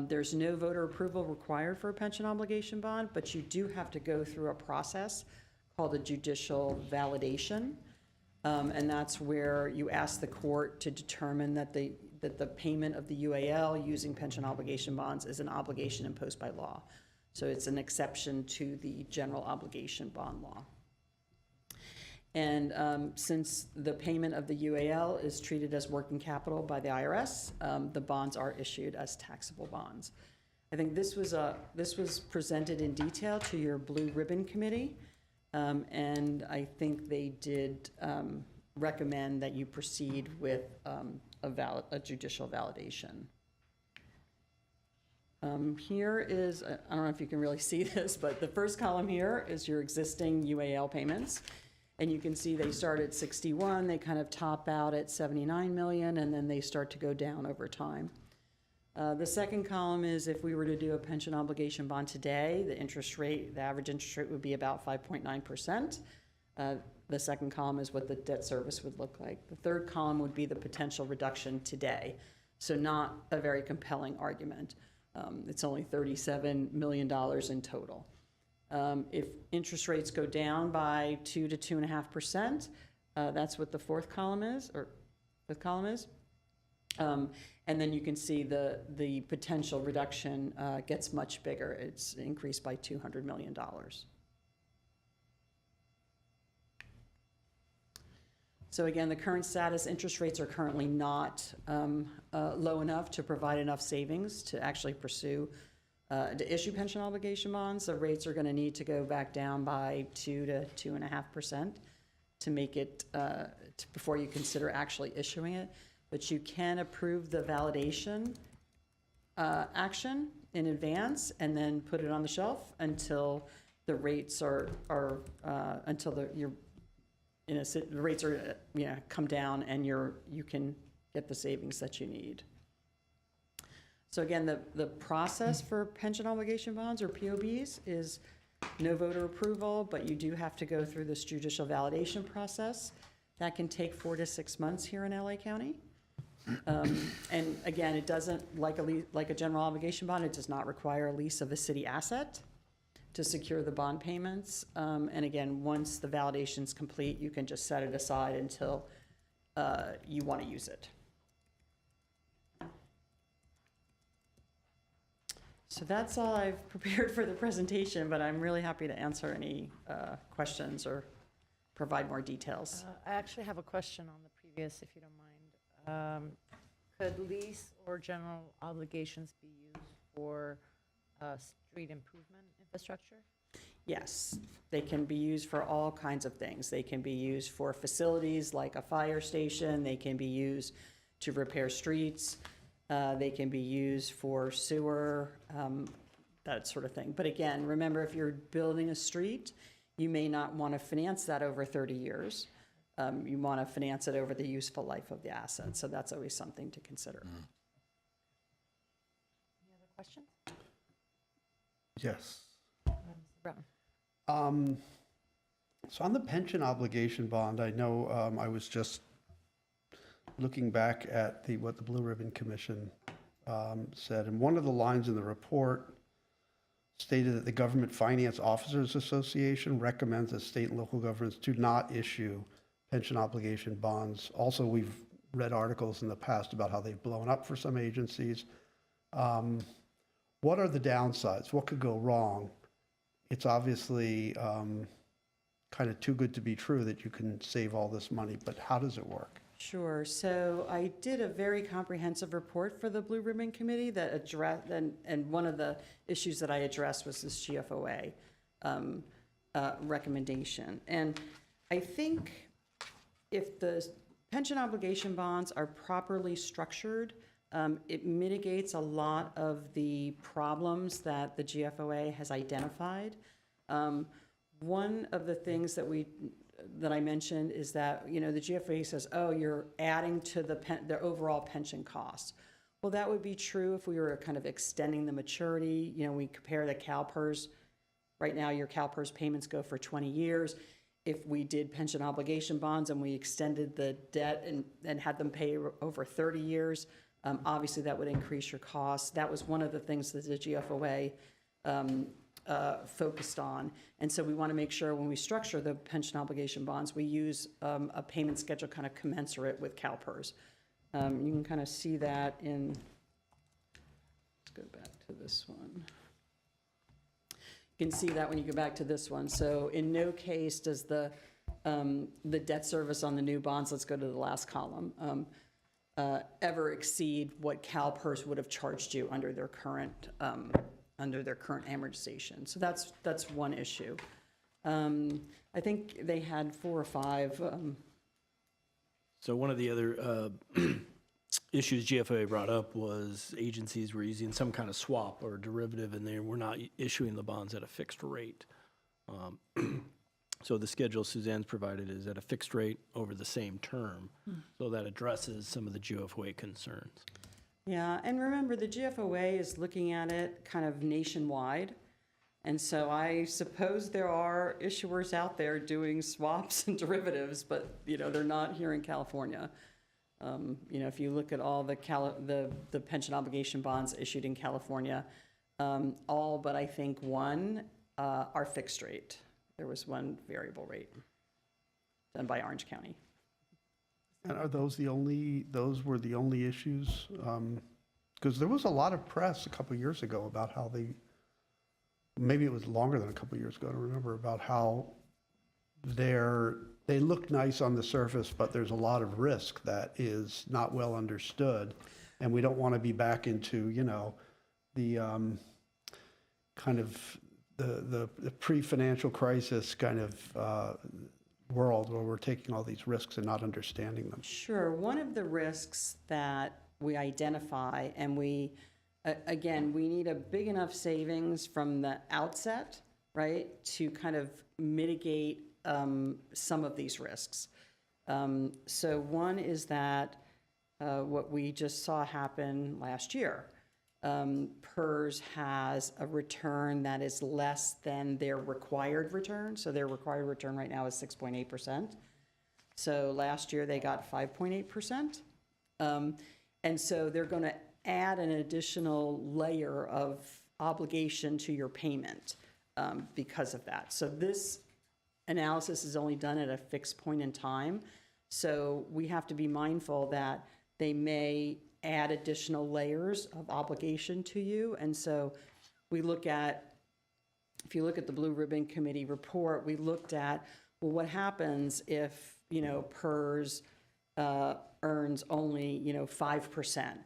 There's no voter approval required for a pension obligation bond, but you do have to go through a process called a judicial validation. And that's where you ask the court to determine that the payment of the UAL using pension obligation bonds is an obligation imposed by law. So it's an exception to the general obligation bond law. And since the payment of the UAL is treated as working capital by the IRS, the bonds are issued as taxable bonds. I think this was presented in detail to your Blue Ribbon Committee, and I think they did recommend that you proceed with a judicial validation. Here is, I don't know if you can really see this, but the first column here is your existing UAL payments. And you can see they start at 61, they kind of top out at 79 million, and then they start to go down over time. The second column is if we were to do a pension obligation bond today, the average interest rate would be about 5.9%. The second column is what the debt service would look like. The third column would be the potential reduction today. So not a very compelling argument. It's only $37 million in total. If interest rates go down by 2 to 2.5%, that's what the fourth column is, or fifth column is. And then you can see the potential reduction gets much bigger. It's increased by $200 million. So again, the current status, interest rates are currently not low enough to provide enough savings to actually pursue to issue pension obligation bonds. The rates are going to need to go back down by 2 to 2.5% to make it before you consider actually issuing it. But you can approve the validation action in advance and then put it on the shelf until the rates are until the rates are come down and you can get the savings that you need. So again, the process for pension obligation bonds or POBs is no voter approval, but you do have to go through this judicial validation process. That can take 4 to 6 months here in LA County. And again, it doesn't, like a general obligation bond, it does not require a lease of a city asset to secure the bond payments. And again, once the validation's complete, you can just set it aside until you want to use it. So that's all I've prepared for the presentation, but I'm really happy to answer any questions or provide more details. I actually have a question on the previous, if you don't mind. Could lease or general obligations be used for street improvement infrastructure? Yes, they can be used for all kinds of things. They can be used for facilities like a fire station. They can be used to repair streets. They can be used for sewer, that sort of thing. But again, remember, if you're building a street, you may not want to finance that over 30 years. You want to finance it over the useful life of the asset. So that's always something to consider. Any other questions? Yes. Mr. Brown? So on the pension obligation bond, I know I was just looking back at what the Blue Ribbon Commission said, and one of the lines in the report stated that the Government Finance Officers Association recommends that state and local governments do not issue pension obligation bonds. Also, we've read articles in the past about how they've blown up for some agencies. What are the downsides? What could go wrong? It's obviously kind of too good to be true that you can save all this money, but how does it work? Sure. So I did a very comprehensive report for the Blue Ribbon Committee that addressed, and one of the issues that I addressed was this GFOA recommendation. And I think if the pension obligation bonds are properly structured, it mitigates a lot of the problems that the GFOA has identified. One of the things that I mentioned is that, the GFOA says, oh, you're adding to the overall pension costs. Well, that would be true if we were kind of extending the maturity. We compare the CalPERS. Right now, your CalPERS payments go for 20 years. If we did pension obligation bonds and we extended the debt and had them pay over 30 years, obviously that would increase your costs. That was one of the things that the GFOA focused on. And so we want to make sure when we structure the pension obligation bonds, we use a payment schedule kind of commensurate with CalPERS. You can kind of see that in, let's go back to this one. You can see that when you go back to this one. So in no case does the debt service on the new bonds, let's go to the last column, ever exceed what CalPERS would have charged you under their current amortization. So that's one issue. I think they had 4 or 5. So one of the other issues GFOA brought up was agencies were using some kind of swap or derivative, and they were not issuing the bonds at a fixed rate. So the schedule Suzanne's provided is at a fixed rate over the same term. So that addresses some of the GFOA concerns. Yeah, and remember, the GFOA is looking at it kind of nationwide. And so I suppose there are issuers out there doing swaps and derivatives, but, they're not here in California. If you look at all the pension obligation bonds issued in California, all but I think one are fixed rate. There was one variable rate done by Orange County. And are those were the only issues? Because there was a lot of press a couple of years ago about how maybe it was longer than a couple of years ago, I don't remember, about how they look nice on the surface, but there's a lot of risk that is not well understood. And we don't want to be back into, the kind of the pre-financial crisis kind of world where we're taking all these risks and not understanding them. Sure. One of the risks that we identify, and we need a big enough savings from the outset, right, to kind of mitigate some of these risks. So one is that what we just saw happen last year. PERS has a return that is less than their required return. So their required return right now is 6.8%. So last year they got 5.8%. And so they're going to add an additional layer of obligation to your payment because of that. So this analysis is only done at a fixed point in time. So we have to be mindful that they may add additional layers of obligation to you. And so we look at, if you look at the Blue Ribbon Committee report, we looked at, well, what happens if, PERS earns only, 5%?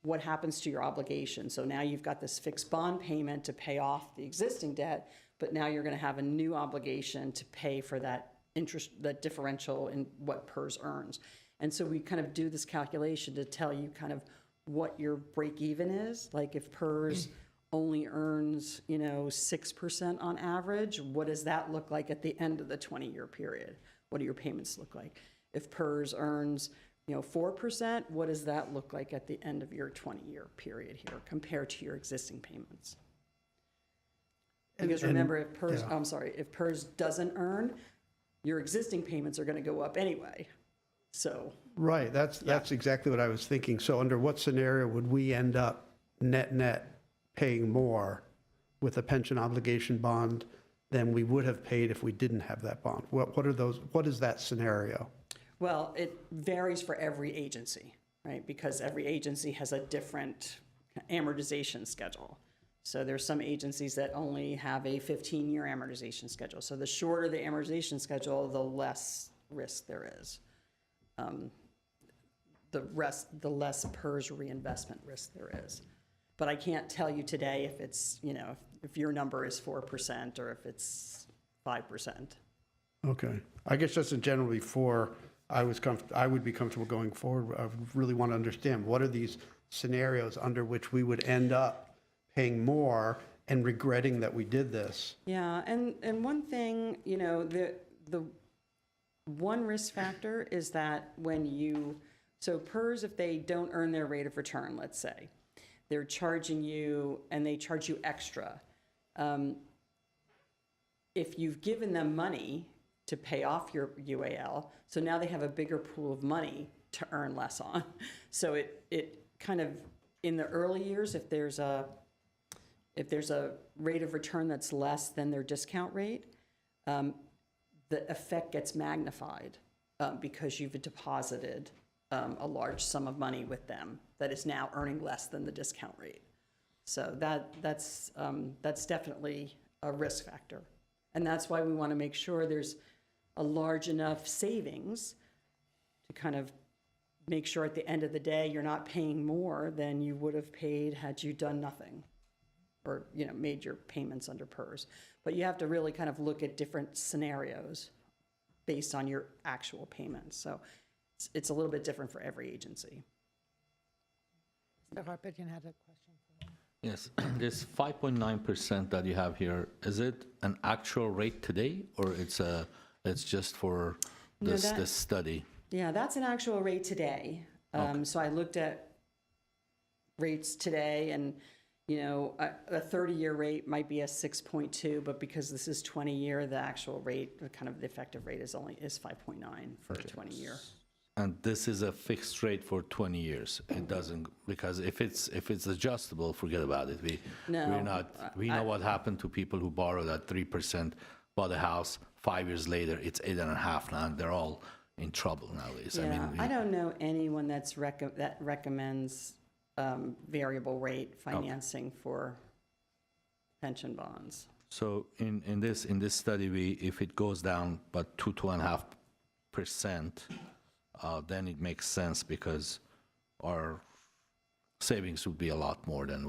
What happens to your obligation? So now you've got this fixed bond payment to pay off the existing debt, but now you're going to have a new obligation to pay for that interest, that differential in what PERS earns. And so we kind of do this calculation to tell you kind of what your break even is. Like if PERS only earns, 6% on average, what does that look like at the end of the 20-year period? What do your payments look like? If PERS earns, 4%, what does that look like at the end of your 20-year period here compared to your existing payments? Because remember, if PERS, yeah. I'm sorry, if PERS doesn't earn, your existing payments are going to go up anyway. So. Right, that's exactly what I was thinking. So under what scenario would we end up net paying more with a pension obligation bond than we would have paid if we didn't have that bond? What is that scenario? Well, it varies for every agency, right? Because every agency has a different amortization schedule. So there's some agencies that only have a 15-year amortization schedule. So the shorter the amortization schedule, the less risk there is. The less PERS reinvestment risk there is. But I can't tell you today if it's, if your number is 4% or if it's 5%. Okay. I guess just in general, before I would be comfortable going forward, I really want to understand what are these scenarios under which we would end up paying more and regretting that we did this. Yeah, and one thing, the one risk factor is that so PERS, if they don't earn their rate of return, let's say, they're charging you and they charge you extra. If you've given them money to pay off your UAL, so now they have a bigger pool of money to earn less on. So it kind of, in the early years, if there's a rate of return that's less than their discount rate, the effect gets magnified because you've deposited a large sum of money with them that is now earning less than the discount rate. So that's definitely a risk factor. And that's why we want to make sure there's a large enough savings to kind of make sure at the end of the day you're not paying more than you would have paid had you done nothing or made your payments under PERS. But you have to really kind of look at different scenarios based on your actual payments. So it's a little bit different for every agency. Mr. Harpetian had a question. Yes, this 5.9% that you have here, is it an actual rate today, or it's just for this study? Yeah, that's an actual rate today. Okay. So I looked at rates today, and a 30-year rate might be a 6.2, but because this is 20-year, the actual rate, kind of the effective rate is 5.9 for a 20-year. And this is a fixed rate for 20 years. It doesn't, because if it's adjustable, forget about it. We know what happened to people who borrowed at 3%, bought a house, 5 years later, it's 8.5% now, and they're all in trouble nowadays. Yeah, I don't know anyone that recommends variable rate financing for pension bonds. So in this study, if it goes down but 2.5%, then it makes sense because our savings would be a lot more than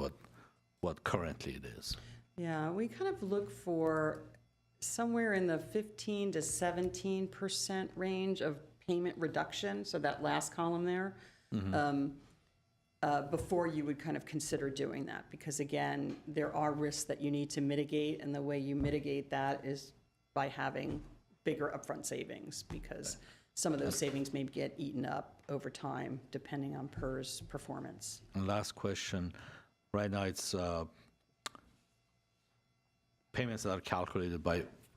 what currently it is. Yeah, we kind of look for somewhere in the 15 to 17% range of payment reduction, so that last column there, before you would kind of consider doing that. Because again, there are risks that you need to mitigate, and the way you mitigate that is by having bigger upfront savings, because some of those savings may get eaten up over time, depending on PERS performance. And last question, Right now, it's payments that are calculated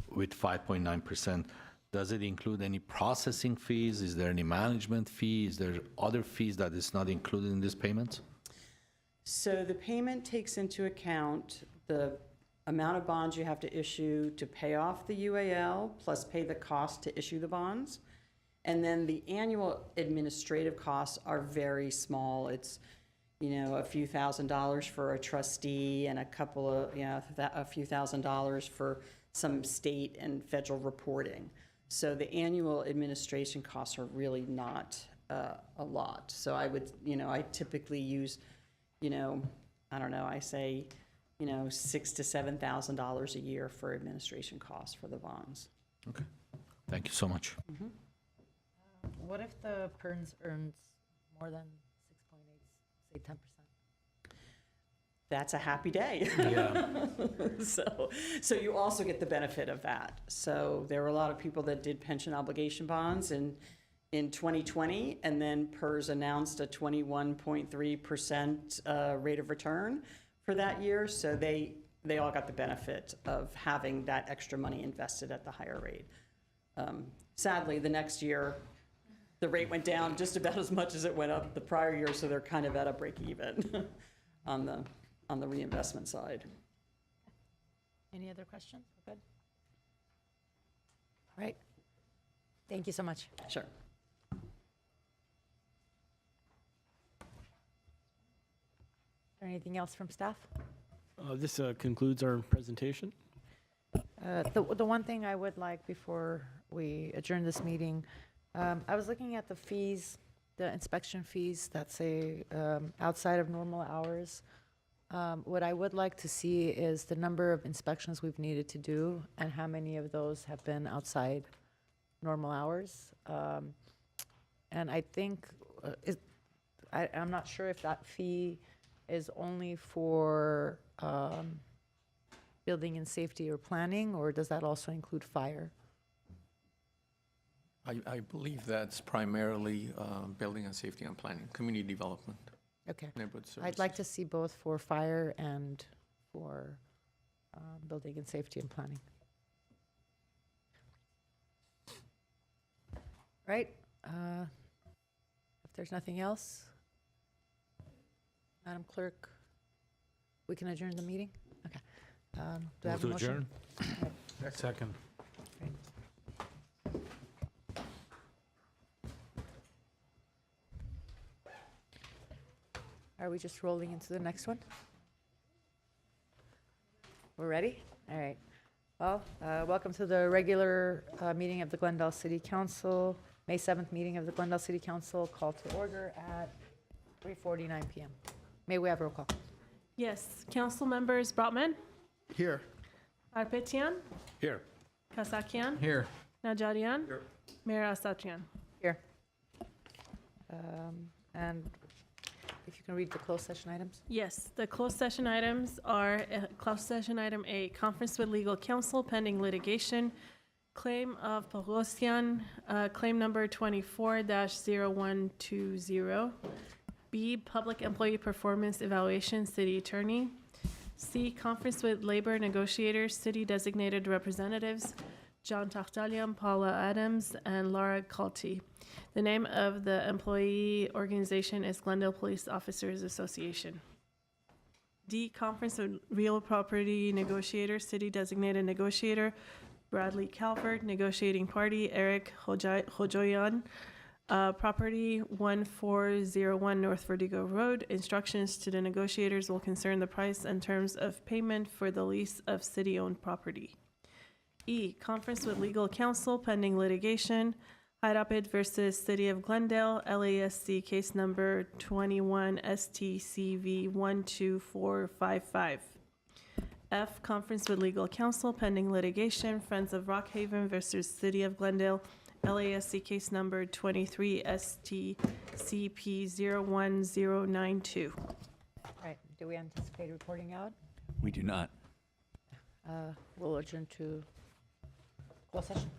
with 5.9%. Does it include any processing fees? Is there any management fee? Is there other fees that is not included in this payment? So the payment takes into account the amount of bonds you have to issue to pay off the UAL, plus pay the cost to issue the bonds. And then the annual administrative costs are very small. It's, a few $1,000s for a trustee and a couple of, a few $1,000s for some state and federal reporting. So the annual administration costs are really not a lot. So I would, I typically use, I don't know, I say, $6,000 to $7,000 a year for administration costs for the bonds. Okay. Thank you so much. What if the PERNS earns more than 6.8, say 10%? That's a happy day. Yeah. So you also get the benefit of that. So there were a lot of people that did pension obligation bonds in 2020, and then PERS announced a 21.3% rate of return for that year. So they all got the benefit of having that extra money invested at the higher rate. Sadly, the next year, the rate went down just about as much as it went up the prior year, so they're kind of at a break even on the reinvestment side. Any other questions? We're good? All right. Thank you so much. Sure. Is there anything else from staff? This concludes our presentation. The one thing I would like before we adjourn this meeting, I was looking at the fees, the inspection fees that say outside of normal hours. What I would like to see is the number of inspections we've needed to do and how many of those have been outside normal hours. And I think, I'm not sure if that fee is only for building and safety or planning, or does that also include fire? I believe that's primarily building and safety and planning, community development, Okay. neighborhood services. I'd like to see both for fire and for building and safety and planning. Right? If there's nothing else, Madam Clerk, we can adjourn the meeting? Okay. Do I have a motion? Second. Are we just rolling into the next one? We're ready? All right. Well, welcome to the regular meeting of the Glendale City Council, May 7th meeting of the Glendale City Council, call to order at 3:49 p.m. May we have roll call? Yes, council members Brotman, Here. Arpetian, Here. Kasakian, Here. Najarian, Mayor Asatrian. Here. And if you can read the closed session items? Yes, the closed session items are closed session item A, conference with legal counsel pending litigation, claim of Pogosian, claim number 24-0120. B, public employee performance evaluation, city attorney. C, conference with labor negotiators, city designated representatives, John Tachtalian, Paula Adams, and Laura Calti. The name of the employee organization is Glendale Police Officers Association. D, conference with real property negotiator, city designated negotiator, Bradley Calvert, negotiating party, Eric Hojoyan, property 1401 North Vertigo Road. Instructions to the negotiators will concern the price and terms of payment for the lease of city-owned property. E, conference with legal counsel pending litigation, High Rapid versus City of Glendale, LASC case number 21 STCV 12455. F, conference with legal counsel pending litigation, Friends of Rockhaven versus City of Glendale, LASC case number 23 STCP 01092. All right, do we anticipate reporting out? We do not. We'll adjourn to closed session.